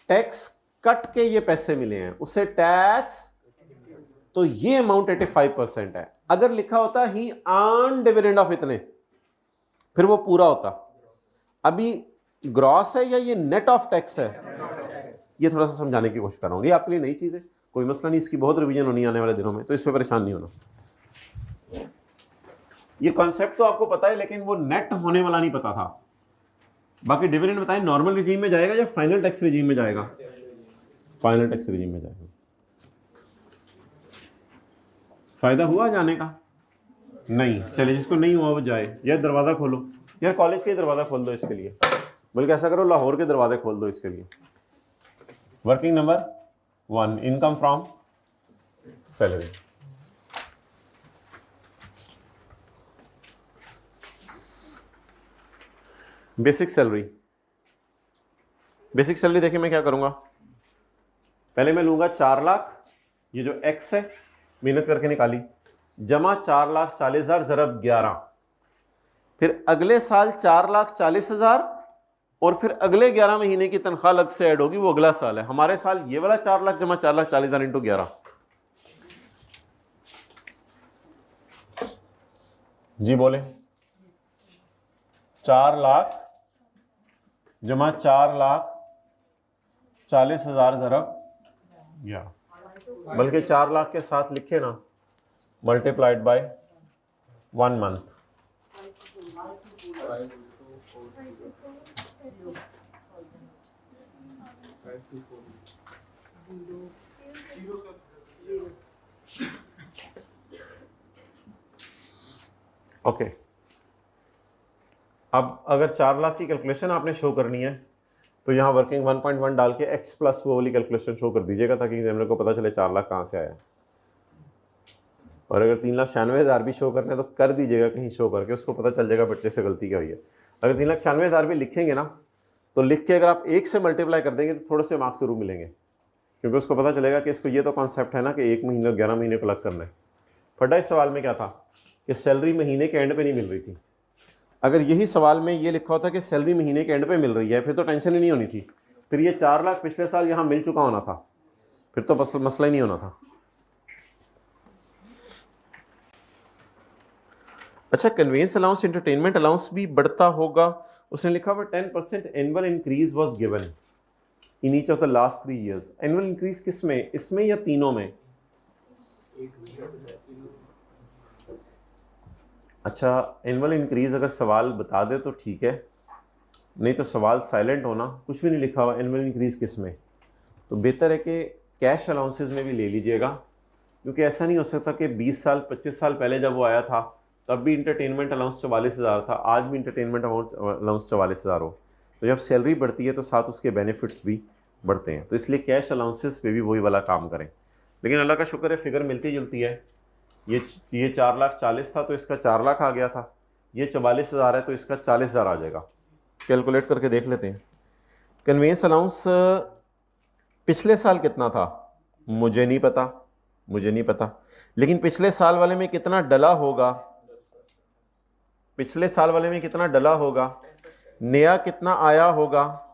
टैक्स कट के ये पैसे मिले हैं, उससे टैक्स, तो ये अमाउंट 85% है। अगर लिखा होता ही अर्न डिविडेंड ऑफ इतने, फिर वो पूरा होता। अभी ग्रॉस है या ये नेट ऑफ टैक्स है, ये थोड़ा सा समझाने की कोशिश कर रहा हूँ। ये आपके लिए नई चीज़ है, कोई मसला नहीं, इसकी बहुत रिवीजन होनी आने वाले दिनों में, तो इस पर परेशान नहीं होना। ये कॉन्सेप्ट तो आपको पता है, लेकिन वो नेट होने वाला नहीं पता था। बाकी डिविडेंड बताएं, नॉर्मल रिजीम में जाएगा या फाइनल टैक्स रिजीम में जाएगा? फाइनल टैक्स रिजीम में जाएगा। फायदा हुआ जाने का? नहीं। चले, जिसको नहीं हुआ वो जाए। यार दरवाज़ा खोलो, यार कॉलेज के दरवाज़ा खोल दो इसके लिए, बल्कि ऐसा करो लाहौर के दरवाजे खोल दो इसके लिए। Working number 1, income from salary. Basic salary. Basic salary देखिए मैं क्या करूंगा, पहले मैं लूंगा 4 लाख, ये जो एक्स है मेहनत करके निकाली, जमा 4,40,000 ज़रब 11, फिर अगले साल 4,40,000, और फिर अगले 11 महीने की तनख्वाह अलग से ऐड होगी, वो अगला साल है। हमारे साल ये वाला 4 लाख जमा 4,40,000 इंटू 11, जी बोले 4 लाख जमा 4,40,000 ज़रब या, बल्कि 4 लाख के साथ लिखे ना, मल्टीप्लाइड बाय 1 मंथ। ओके, अब अगर 4 लाख की कैलकुलेशन आपने शो करनी है तो यहाँ वर्किंग 1.1 डाल के x प्लस वो वाली कैलकुलेशन शो कर दीजिएगा ताकि एग्जामिनर को पता चले 4 लाख कहाँ से आया। और अगर 3,96,000 भी शो करने हैं तो कर दीजिएगा कहीं शो करके, उसको पता चल जाएगा बच्चे से गलती क्या हुई है। अगर 3,96,000 भी लिखेंगे ना तो लिख के अगर आप 1 से मल्टीप्लाई कर देंगे तो थोड़े से मार्क्स जरूर मिलेंगे, क्योंकि उसको पता चलेगा कि इसको ये तो कॉन्सेप्ट है ना कि 1 महीने 11 महीने को अलग करना है। फटा इस सवाल में क्या था कि सैलरी महीने के एंड पे नहीं मिल रही थी। अगर यही सवाल में ये लिखा होता कि सैलरी महीने के एंड पे मिल रही है फिर तो टेंशन ही नहीं होनी थी, फिर ये 4 लाख पिछले साल यहाँ मिल चुका होना था, फिर तो मसला ही नहीं होना था। अच्छा, कन्वेंस अलाउंस एंटरटेनमेंट अलाउंस भी बढ़ता होगा। उसने लिखा हुआ 10% annual increase was given in each of the last 3 years। Annual increase किस में, इसमें या तीनों में? अच्छा, एनुअल इंक्रीज अगर सवाल बता दे तो ठीक है, नहीं तो सवाल साइलेंट होना, कुछ भी नहीं लिखा हुआ एनुअल इंक्रीज किस में, तो बेहतर है कि कैश अलाउंसेस में भी ले लीजिएगा, क्योंकि ऐसा नहीं हो सकता कि 20 साल 25 साल पहले जब वो आया था तब भी इंटरटेनमेंट अलाउंस 44,000 था, आज भी इंटरटेनमेंट अलाउंस 44,000 हो, तो जब सैलरी बढ़ती है तो साथ उसके बेनिफिट्स भी बढ़ते हैं, तो इसलिए कैश अलाउंसेस पे भी वही वाला काम करें। लेकिन अल्लाह का शुक्र है फिगर मिलती जुलती है, ये 4,40,000 था तो इसका 4 लाख आ गया था, ये 44,000 है तो इसका 40,000 आ जाएगा। कैलकुलेट करके देख लेते हैं। कन्वेंस अलाउंस पिछले साल कितना था मुझे नहीं पता, लेकिन पिछले साल वाले में कितना डला होगा, पिछले साल वाले में कितना डला होगा, नया कितना आया होगा,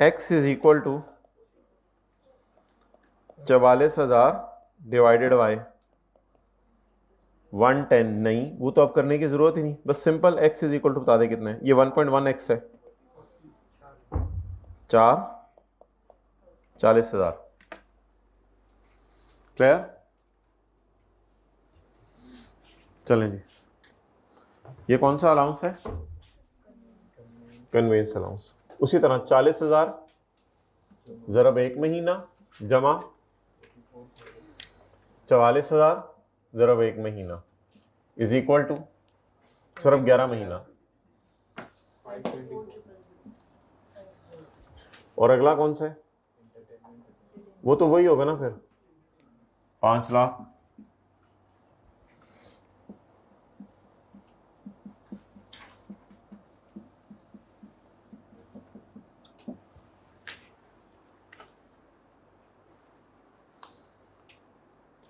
x is equal to 44,000 divided by 110। नहीं, वो तो अब करने की जरूरत ही नहीं, बस simple x is equal to बता दे कितना है, ये 1.1x है, 40,000। क्लियर? चलें जी, ये कौन सा अलाउंस है? Convince allowance. उसी तरह 40,000 ज़रब 1 महीना जमा 44,000 ज़रब 1 महीना इज इक्वल टू सिर्फ 11 महीना। और अगला कौन सा है? वो तो वही होगा ना फिर, 5 लाख।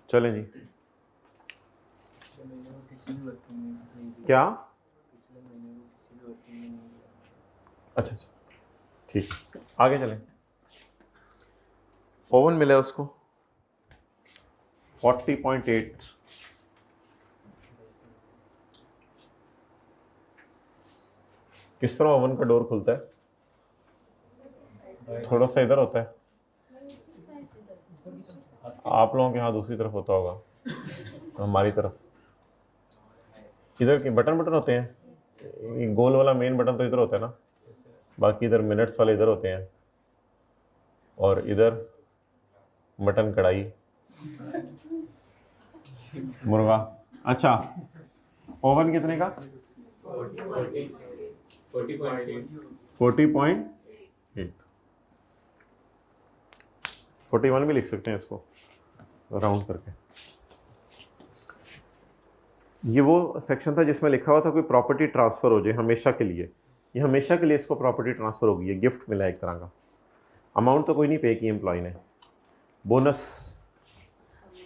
चलें जी, क्या? अच्छा, ठीक, आगे चलें। ओवन मिला उसको 40.8। किस तरह ओवन का डोर खुलता है? थोड़ा सा इधर होता है, आप लोगों के यहाँ दूसरी तरफ होता होगा, हमारी तरफ इधर के बटन होते हैं, गोल वाला मेन बटन तो इधर होता है ना, बाकी इधर मिनट्स वाले इधर होते हैं, और इधर मटन कढ़ाई मुर्गा। अच्छा, ओवन कितने का? 40.8। 41 भी लिख सकते हैं इसको राउंड करके। ये वो सेक्शन था जिसमें लिखा हुआ था कोई प्रॉपर्टी ट्रांसफ़र हो जाए हमेशा के लिए, ये हमेशा के लिए इसको प्रॉपर्टी ट्रांसफ़र होगी, ये गिफ्ट मिला एक तरह का। अमाउंट तो कोई नहीं पे की एम्प्लॉय ने,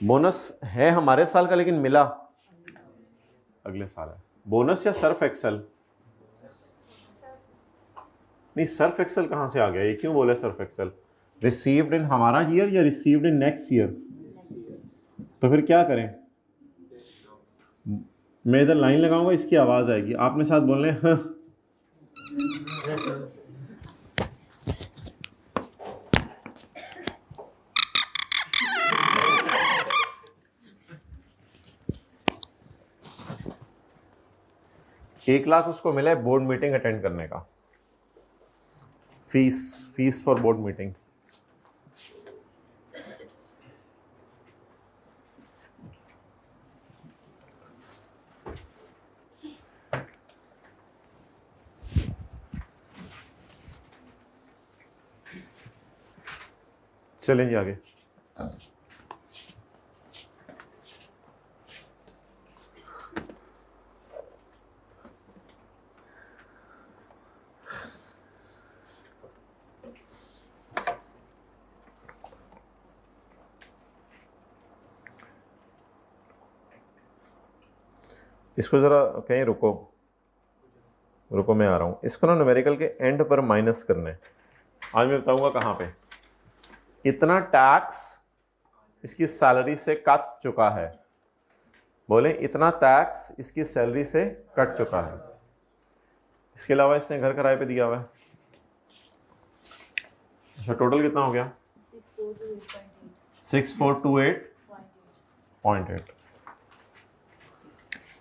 बोनस है हमारे साल का लेकिन मिला अगले साल है। बोनस या सर्फ एक्सेल? नहीं, सर्फ एक्सेल कहाँ से आ गया, ये क्यों बोले सर्फ एक्सेल? रिसीव्ड इन हमारा ईयर या रिसीव्ड इन नेक्स्ट ईयर? तो फिर क्या करें, मैं इधर लाइन लगाऊंगा, इसकी आवाज़ आएगी, आपने साथ बोलने हाँ। एक लाख उसको मिला है बोर्ड मीटिंग अटेंड करने का, फीस फॉर बोर्ड मीटिंग। चलें जी आगे। इसको ज़रा कहीं रुको मैं आ रहा हूँ। इसको ना न्यूमेरिकल के एंड पर माइनस करना है। आज मैं बताऊंगा कहाँ पे। इतना टैक्स इसकी सैलरी से कट चुका है, बोले इतना टैक्स इसकी सैलरी से कट चुका है। इसके अलावा इसने घर किराए पे दिया हुआ है। अच्छा, टोटल कितना हो गया? 6428.8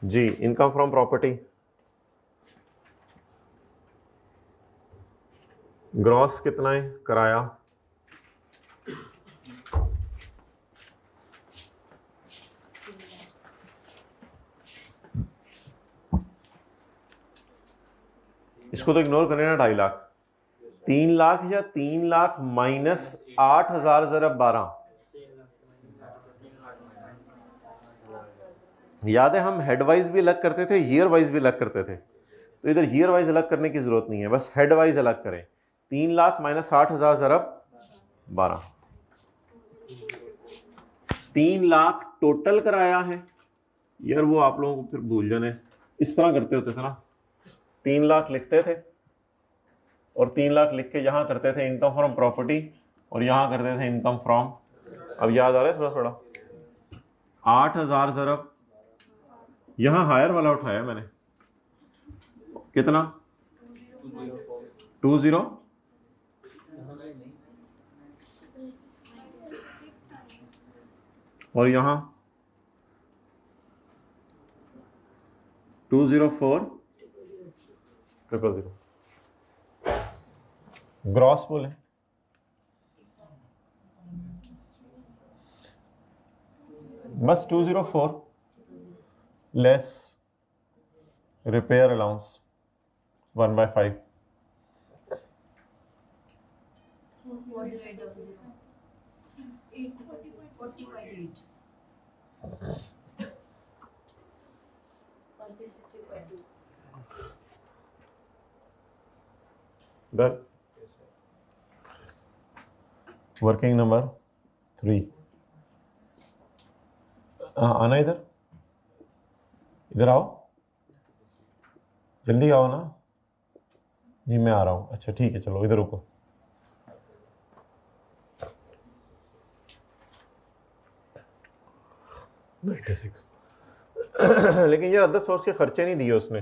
जी। इनकम फ्रॉम प्रॉपर्टी ग्रॉस कितना है? किराया इसको तो इग्नोर करें ना। 2.5 लाख, 3 लाख या 3 लाख माइनस 8,000 ज़रब 12। याद है हम हेड वाइज भी अलग करते थे, ईयर वाइज भी अलग करते थे, तो इधर ईयर वाइज अलग करने की जरूरत नहीं है, बस हेड वाइज अलग करें। 3 लाख माइनस 8,000 ज़रब 12। 3 लाख टोटल कराया है यार, वो आप लोगों को फिर भूल जाने, इस तरह करते होते थे ना। 3 लाख लिखते थे और 3 लाख लिख के यहाँ करते थे इनकम फ्रॉम प्रॉपर्टी और यहाँ करते थे इनकम फ्रॉम, अब याद आ रहा है थोड़ा थोड़ा। 8,000 ज़रब, यहाँ हायर वाला उठाया मैंने, कितना? 20 और यहाँ 204,000 ग्रॉस बोले। बस 204 less repair allowance 1/5। Done. Working number 3। आना इधर, इधर आओ, जल्दी आओ ना जी, मैं आ रहा हूँ। अच्छा ठीक है, चलो इधर रुको। लेकिन ये अदर सोर्स के खर्चे नहीं दिए उसने,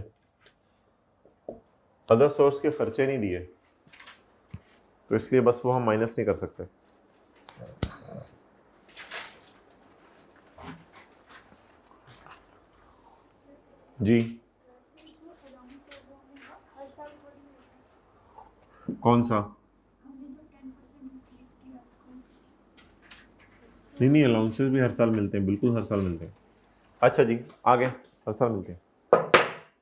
अदर सोर्स के खर्चे नहीं दिए, तो इसलिए बस वो हम माइनस नहीं कर सकते। जी कौन सा? नहीं, अलाउंसेस भी हर साल मिलते हैं, बिल्कुल हर साल मिलते हैं। अच्छा जी आगे, हर साल मिलते हैं,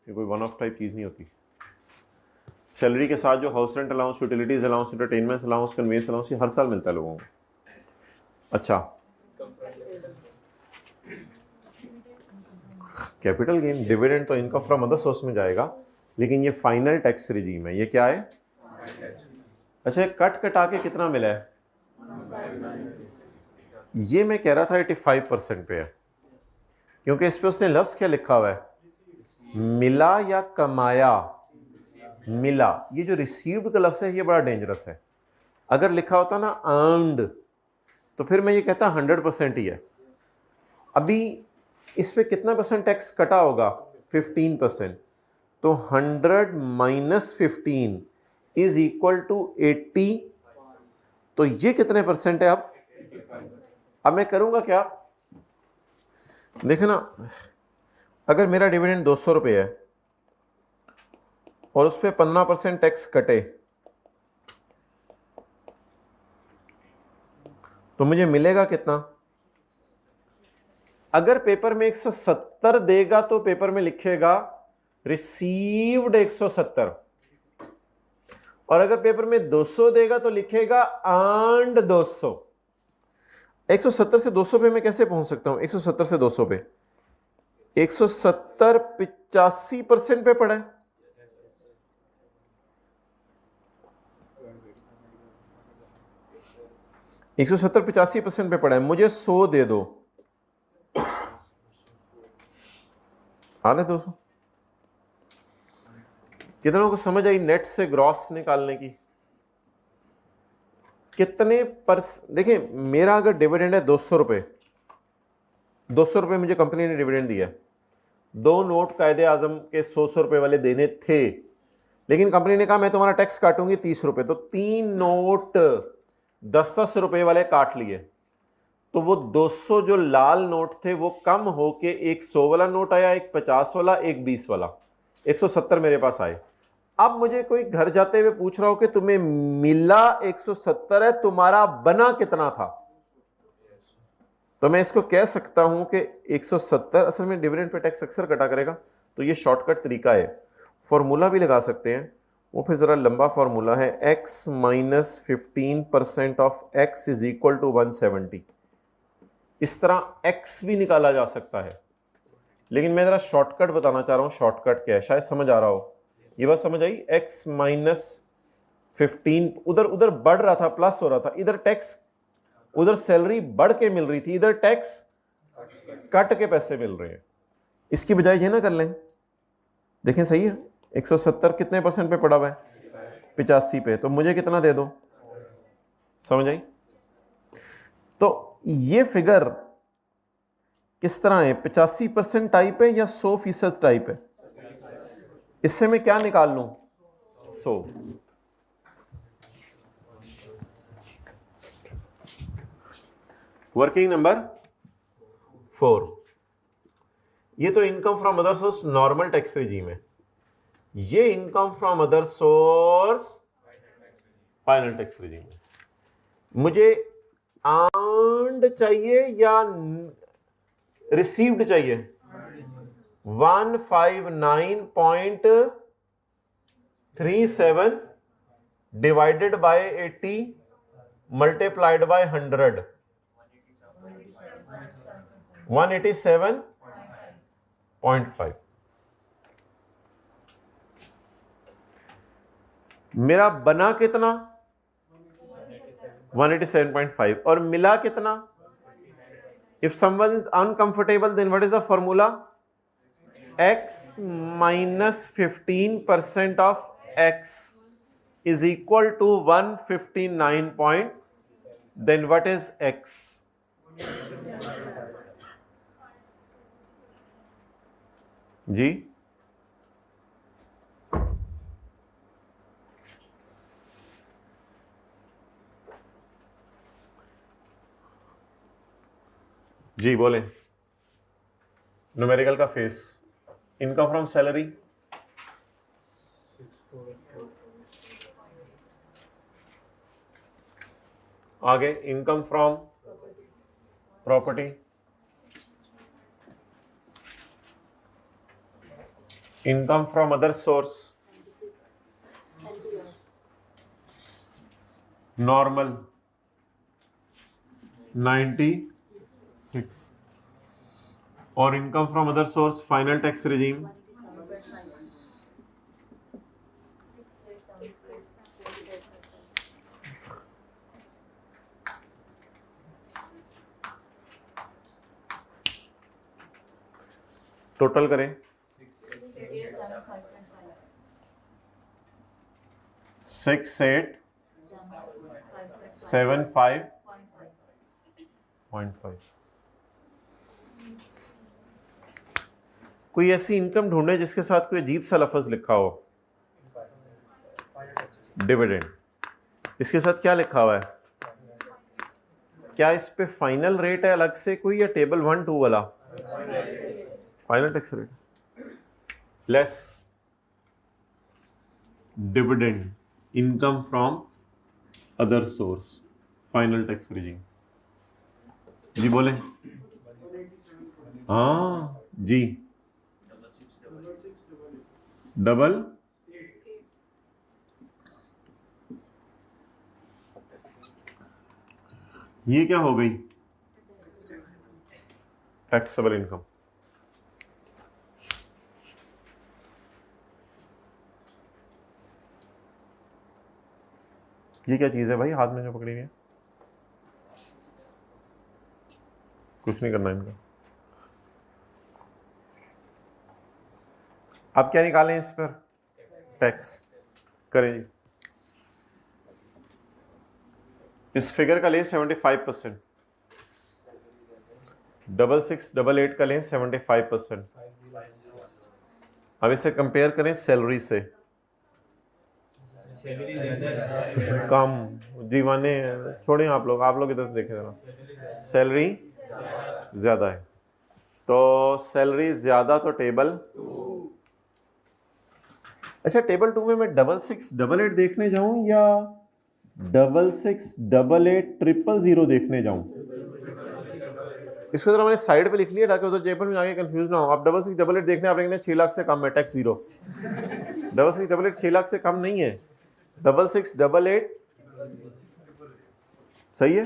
ये कोई वन ऑफ टाइप चीज़ नहीं होती। सैलरी के साथ जो house rent allowance, utilities allowance, entertainment allowance, convince allowance, ये हर साल मिलता है लोगों को। अच्छा, कैपिटल गेन, डिविडेंड तो इनकम फ्रॉम अदर सोर्स में जाएगा, लेकिन ये फाइनल टैक्स रिजीम है। ये क्या है? अच्छा, कट कटा के कितना मिला है? ये मैं कह रहा था 85% पे है, क्योंकि इस पे उसने लफ्ज़ क्या लिखा हुआ है? मिला या कमाया? मिला। ये जो रिसीव्ड का लफ्ज़ है ये बड़ा डेंजरस है। अगर लिखा होता ना अर्नड, तो फिर मैं ये कहता 100% ही है। अभी इस पे कितना % टैक्स कटा होगा? 15%, तो 100 माइनस 15 इज इक्वल टू 80। तो ये कितने परसेंट है? अब मैं करूंगा क्या, देखे ना, अगर मेरा डिविडेंड 200 रुपये है और उस पर 15% टैक्स कटे तो मुझे मिलेगा कितना? अगर पेपर में 170 देगा तो पेपर में लिखेगा रिसीव्ड 170, और अगर पेपर में 200 देगा तो लिखेगा अर्न्ड 200। 170 से 200 पे मैं कैसे पहुंच सकता हूं? 170 से 200 पे 170 85% पे पड़ा है। एक 170 85% पे पड़ा है, मुझे 100 दे दो, आ रहे 200। कितनों को समझ आई नेट से ग्रॉस निकालने की? कितने देखिए, मेरा अगर डिविडेंड है 200 रुपए, 200 रुपए मुझे कंपनी ने डिविडेंड दिया, 2 नोट कायदे आजम के 100 रुपए वाले देने थे, लेकिन कंपनी ने कहा मैं तुम्हारा टैक्स काटूंगी 30 रुपए, तो 3 नोट 10-10 रुपए वाले काट लिए। तो वो 200 जो लाल नोट थे वो कम होके एक 100 वाला नोट आया, एक 50 वाला, एक 20 वाला, 170 मेरे पास आए। अब मुझे कोई घर जाते हुए पूछ रहा हो कि तुम्हें मिला 170 है, तुम्हारा बना कितना था, तो मैं इसको कह सकता हूं कि 170 असल में डिविडेंड पे टैक्स अक्सर कटा करेगा, तो ये शॉर्टकट तरीका है। फॉर्मूला भी लगा सकते हैं, वो फिर जरा लंबा फॉर्मूला है, x minus 15% of x is equal to 170। इस तरह x भी निकाला जा सकता है, लेकिन मैं जरा शॉर्टकट बताना चाह रहा हूं। शॉर्टकट क्या है, शायद समझ आ रहा हो। ये बात समझ आई? x माइनस 15 उधर उधर बढ़ रहा था, प्लस हो रहा था, इधर टैक्स, उधर सैलरी बढ़ के मिल रही थी, इधर टैक्स कट के पैसे मिल रहे हैं। इसकी बजाय ये ना कर लें, देखें सही है, 170 कितने परसेंट पे पड़ा हुआ है? 85 पे, तो मुझे कितना दे दो? समझ आई? तो ये फिगर किस तरह है? 85% टाइप है या 100% टाइप है? इससे मैं क्या निकाल लूं? 100। वर्किंग नंबर 4, ये तो income from other source normal tax regime है, ये income from other source final tax regime है। मुझे अर्न्ड चाहिए या रिसीव्ड चाहिए? 159.37 डिवाइडेड बाय 80 मल्टीप्लाइड बाय 100, 187.5। मेरा बना कितना? 187.5, और मिला कितना? If someone is uncomfortable, then what is the formula? X minus 15% of X is equal to 159 point. Then what is X? जी जी बोले। न्यूमेरिकल का फेस, इनकम फ्रॉम सैलरी, आगे income from property, income from other source, normal 96, और income from other source final tax regime
187.
Total करें 6875.5। कोई ऐसी income ढूंढे जिसके साथ कोई अजीब सा लफ्ज लिखा हो, डिविडेंड। इसके साथ क्या लिखा हुआ है? क्या इस पे फाइनल रेट है अलग से कोई, या टेबल 1 2 वाला final tax rate less dividend income from other source, final tax raising. जी बोले। हाँ जी, डबल ये क्या हो गई? Taxable income. ये क्या चीज है भाई हाथ में जो पकड़ी हुई है? कुछ नहीं करना इनका। अब क्या निकालें इस पर? टैक्स करें जी। इस फिगर का लें 75%, 6688 का लें 75%। अब इसे कंपेयर करें सैलरी से। कम दीवाने छोड़ें आप लोग इधर से देखें जरा। सैलरी ज्यादा है, तो सैलरी ज्यादा तो टेबल। अच्छा, टेबल 2 में मैं 6688 देखने जाऊं या 668800 देखने जाऊं? इसको जरा मैंने साइड पे लिख लिया ताकि उधर टेबल में आगे कंफ्यूज ना हो। आप 6688 देखने आप लेंगे 6 लाख से कम है, टैक्स जीरो। 6688 6 लाख से कम नहीं है, 6688 सही है।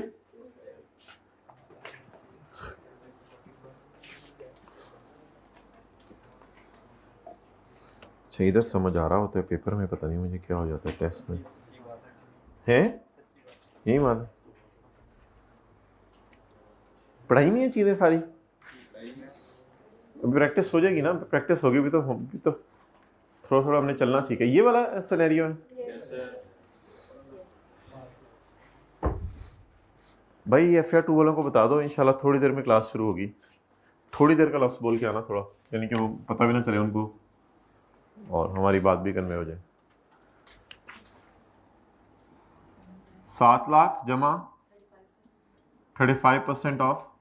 अच्छा, इधर समझ आ रहा होता है, पेपर में पता नहीं मुझे क्या हो जाता है, टेस्ट में है यही मान। पढ़ाई में ये चीजें सारी अभी प्रैक्टिस हो जाएगी ना, प्रैक्टिस होगी भी तो थोड़ा थोड़ा हमने चलना सीखा। ये वाला सिनेरियो है भाई। FR2 वालों को बता दो इंशाल्लाह थोड़ी देर में क्लास शुरू होगी, थोड़ी देर का लफ्ज़ बोल के आना थोड़ा, यानी कि वो पता भी ना चले उनको और हमारी बात भी कन्वे हो जाए। 7 लाख जमा 35% ऑफ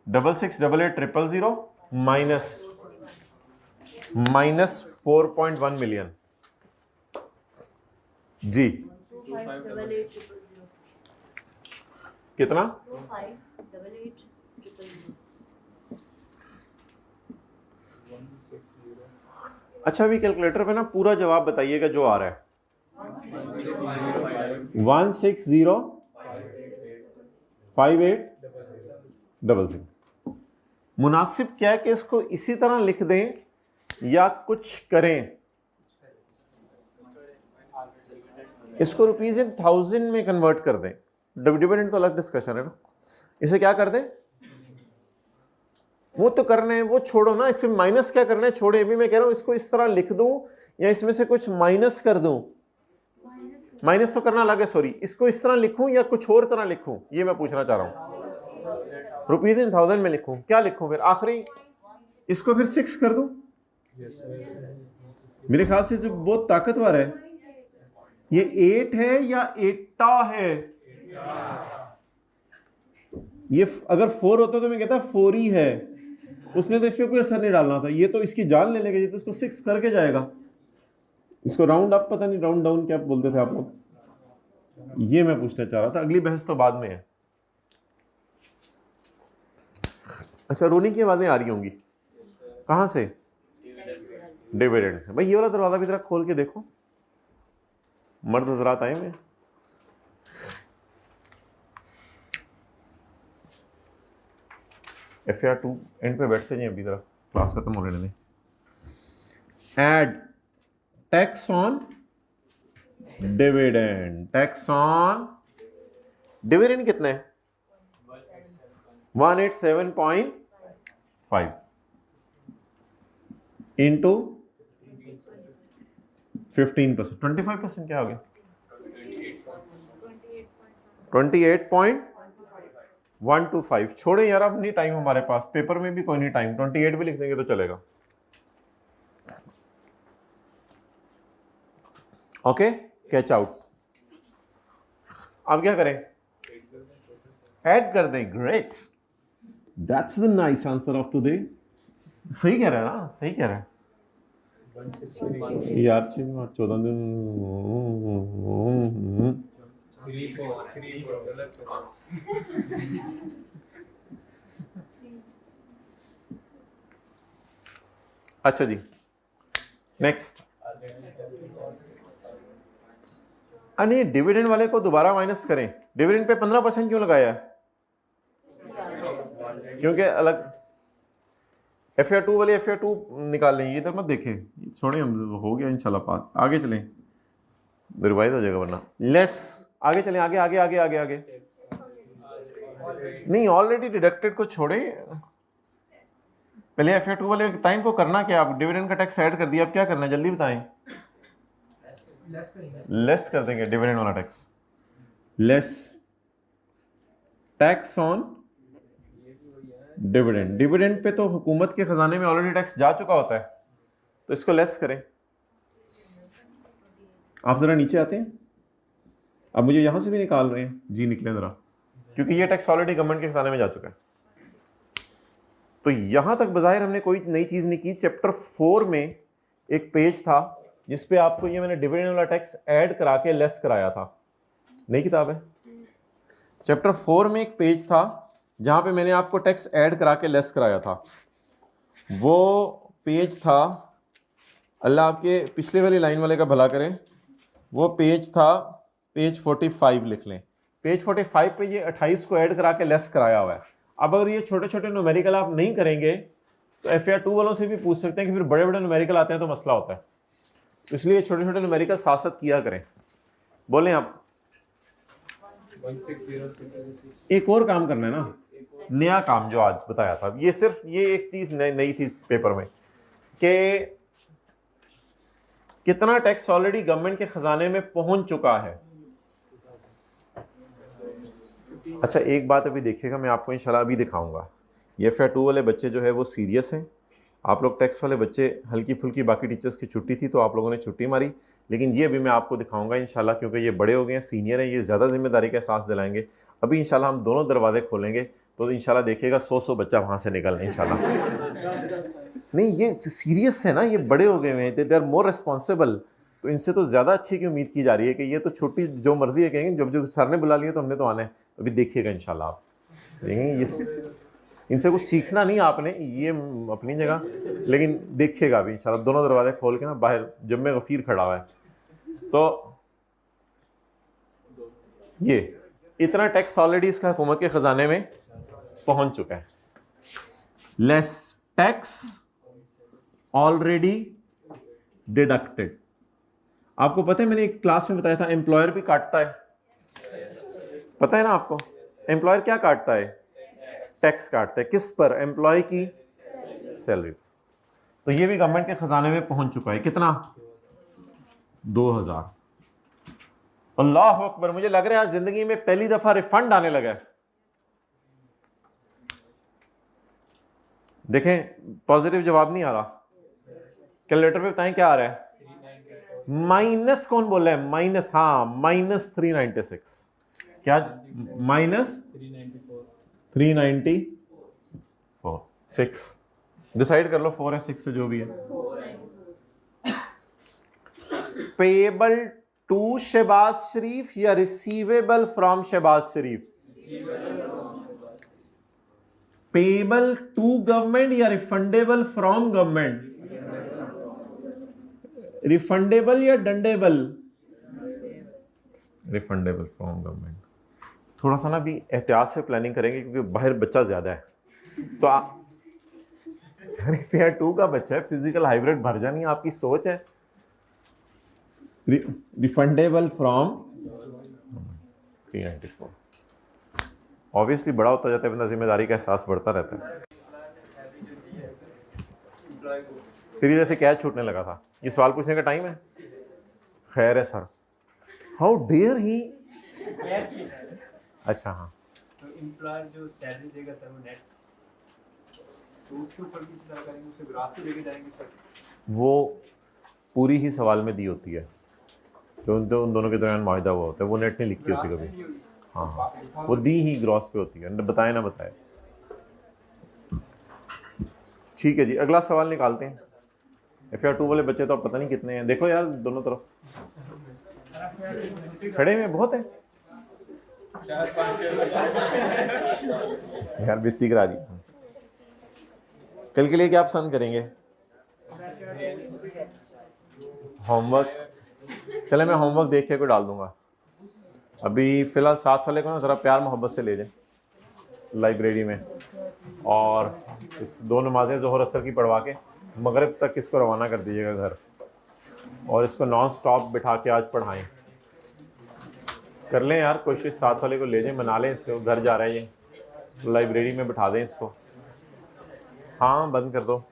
668800 माइनस 4.1 मिलियन जी।
258800
कितना?
258800
अच्छा, अभी कैलकुलेटर पे ना पूरा जवाब बताइएगा जो आ रहा है। 1605800। मुनासिब क्या है कि इसको इसी तरह लिख दें या कुछ करें? इसको रुपीज इन 1000 में कन्वर्ट कर दें। डिविडेंड तो अलग डिस्कशन है ना। इसे क्या कर दें? वो तो करना है, वो छोड़ो ना, इसमें माइनस क्या करना है छोड़े। अभी मैं कह रहा हूं इसको इस तरह लिख दूं या इसमें से कुछ माइनस कर दूं। माइनस तो करना अलग है, सॉरी। इसको इस तरह लिखूं या कुछ और तरह लिखूं, ये मैं पूछना चाह रहा हूं। रुपीज इन 1000 में लिखूं, क्या लिखूं फिर आखिरी? इसको फिर 6 कर दूं। मेरे ख्याल से जो बहुत ताकतवर है ये 8 है या 8 है। ये अगर 4 होता तो मैं कहता 4 ही है। उसने तो इस पर कोई असर नहीं डालना था, ये तो इसकी जान ले लेगा, ये तो इसको 6 करके जाएगा। इसको राउंड अप पता नहीं राउंड डाउन क्या बोलते थे आप लोग, ये मैं पूछना चाह रहा था। अगली बहस तो बाद में है। अच्छा, रोनी की आवाजें आ रही होंगी कहां से? डिविडेंड से। भाई ये वाला दरवाजा भी जरा खोल के देखो, मर्द हजरात आए हुए। FR2 एंड पे बैठते हैं, अभी जरा क्लास खत्म हो लेने दें। Add tax on dividend. Tax on dividend कितना है? 187.5 इंटू 15%। 25% क्या हो गया? 28.125। छोड़े यार, अब नहीं टाइम हमारे पास, पेपर में भी कोई नहीं टाइम। 28 भी लिख देंगे तो चलेगा। Okay, catch out. अब क्या करें, ऐड कर दें। Great, that's the nice answer of today. सही कह रहा है ना, सही कह रहा है यार। 14 दिन। अच्छा जी, नेक्स्ट। नहीं, डिविडेंड वाले को दोबारा माइनस करें। डिविडेंड पे 15% क्यों लगाया है? क्योंकि अलग FR2 वाले FR2 निकाल लें, ये तो मत देखें, छोड़ें, हम हो गया इंशाल्लाह पास। आगे चलें, रिवाइज हो जाएगा वरना। लेस, आगे चलें, आगे आगे आगे आगे आगे। नहीं, ऑलरेडी डिडक्टेड को छोड़े, पहले FR2 वाले टाइम को करना क्या? आप डिविडेंड का टैक्स ऐड कर दिया, अब क्या करना है जल्दी बताएं। लेस कर देंगे डिविडेंड वाला tax. Less tax on dividend. Dividend pay तो हुकूमत के खजाने में ऑलरेडी टैक्स जा चुका होता है, तो इसको लेस करें। आप जरा नीचे आते हैं, अब मुझे यहां से भी निकाल रहे हैं जी, निकले जरा, क्योंकि ये टैक्स ऑलरेडी गवर्नमेंट के खजाने में जा चुका है। तो यहां तक बज़ाहिर हमने कोई नई चीज नहीं की। चैप्टर 4 में एक पेज था जिसपे आपको ये मैंने डिविडेंड वाला टैक्स ऐड करा के लेस कराया था। नई किताब है। चैप्टर 4 में एक पेज था जहां पे मैंने आपको टैक्स ऐड करा के लेस कराया था। वो पेज था, अल्लाह आपके पिछले वाली लाइन वाले का भला करे, वो पेज था पेज 45 लिख लें। पेज 45 पे ये 28 को ऐड करा के लेस कराया हुआ है। अब अगर ये छोटे छोटे न्यूमेरिकल आप नहीं करेंगे तो FR2 वालों से भी पूछ सकते हैं कि फिर बड़े बड़े न्यूमेरिकल आते हैं तो मसला होता है। इसलिए छोटे छोटे न्यूमेरिकल साथ साथ किया करें। बोलें आप। एक और काम करना है ना, नया काम जो आज बताया था, ये सिर्फ ये एक चीज नई थी पेपर में कि कितना टैक्स ऑलरेडी गवर्नमेंट के खजाने में पहुंच चुका है। अच्छा, एक बात अभी देखिएगा, मैं आपको इंशाल्लाह अभी दिखाऊंगा। ये FR2 वाले बच्चे जो है वो सीरियस हैं। आप लोग टैक्स वाले बच्चे हल्की फुल्की, बाकी टीचर्स की छुट्टी थी तो आप लोगों ने छुट्टी मारी, लेकिन ये अभी मैं आपको दिखाऊंगा इंशाल्लाह, क्योंकि ये बड़े हो गए हैं, सीनियर हैं, ये ज़्यादा जिम्मेदारी का एहसास दिलाएंगे। अभी इंशाल्लाह हम दोनों दरवाजे खोलेंगे तो इंशाल्लाह देखिएगा 100 बच्चा वहाँ से निकलना इंशाल्लाह। नहीं, ये सीरियस है ना, ये बड़े हो गए हैं, दे आर मोर रिस्पॉन्सिबल। तो इनसे तो ज़्यादा अच्छी की उम्मीद की जा रही है कि ये तो छोटी जो मर्जी है कहेंगे, जब जो सर ने बुला लिया तो हमने तो आना है। अभी देखिएगा इंशाल्लाह आप देखेंगे, ये इनसे कुछ सीखना नहीं आपने, ये अपनी जगह, लेकिन देखिएगा अभी इंशाल्लाह दोनों दरवाजे खोल के ना, बाहर जम्मे गफीर खड़ा हुआ है। तो ये इतना टैक्स ऑलरेडी इसका हुकूमत के खजाने में पहुंच चुका है। Less tax already deducted. आपको पता है, मैंने एक क्लास में बताया था एम्प्लॉयर भी काटता है, पता है ना आपको। एम्प्लॉयर क्या काटता है? टैक्स काटता है। किस पर? एम्प्लॉय की सैलरी। तो ये भी गवर्नमेंट के खजाने में पहुंच चुका है। कितना? 2000। अल्लाह अकबर, मुझे लग रहा है आज जिंदगी में पहली दफा रिफंड आने लगा है। देखें, पॉजिटिव जवाब नहीं आ रहा। कैलकुलेटर पे बताएं क्या आ रहा है। माइनस कौन बोल रहा है? माइनस, हाँ, माइनस 396। क्या? माइनस 394। 6 डिसाइड कर लो, 4 है 6 से जो भी है। पेएबल टू शहबाज शरीफ या receivable from Shehbaz Sharif? Payable to government या रिफंडेबल फ्रॉम गवर्नमेंट? रिफंडेबल या डंडेबल? Refundable from government. थोड़ा सा ना भी एहतियात से प्लानिंग करेंगे क्योंकि बाहर बच्चा ज्यादा है। तो FR2 का बच्चा है, फिजिकल हाइब्रिड भर जानी आपकी सोच है। Refundable from 394। ऑब्वियसली बड़ा होता जाता है बंदा, जिम्मेदारी का एहसास बढ़ता रहता है। फिर जैसे कैच छूटने लगा था। ये सवाल पूछने का टाइम है? खैर है सर। How dare he. अच्छा, हाँ,
तो एम्प्लॉयर जो सैलरी देगा सर वो नेट, तो उसके ऊपर भी इसी तरह करेंगे, उसे ग्राफ पे लेके जाएंगे सर।
वो पूरी ही सवाल में दी होती है। जो उन दोनों के दरमियान माहिदा हुआ होता है, वो नेट नहीं लिखती होती कभी। हाँ, वो दी ही ग्रॉस पे होती है, बताए ना बताए। ठीक है जी, अगला सवाल निकालते हैं। FR2 वाले बच्चे तो अब पता नहीं कितने हैं, देखो यार दोनों तरफ खड़े में बहुत है यार, बेइज्जती करा दी। कल के लिए क्या पसंद करेंगे? होमवर्क, चले मैं होमवर्क देख के कोई डाल दूंगा। अभी फ़िलहाल साथ वाले को ना ज़रा प्यार मोहब्बत से ले जाए लाइब्रेरी में, और इस 2 नमाज़ें ज़ोहर असर की पढ़वा के मगरिब तक इसको रवाना कर दीजिएगा घर, और इसको नॉन स्टॉप बिठा के आज पढ़ाएं। कर लें यार कोशिश, साथ वाले को ले जाएं, मना लें इसको, घर जा रहा है ये, लाइब्रेरी में बिठा दें इसको। हाँ बंद कर दो।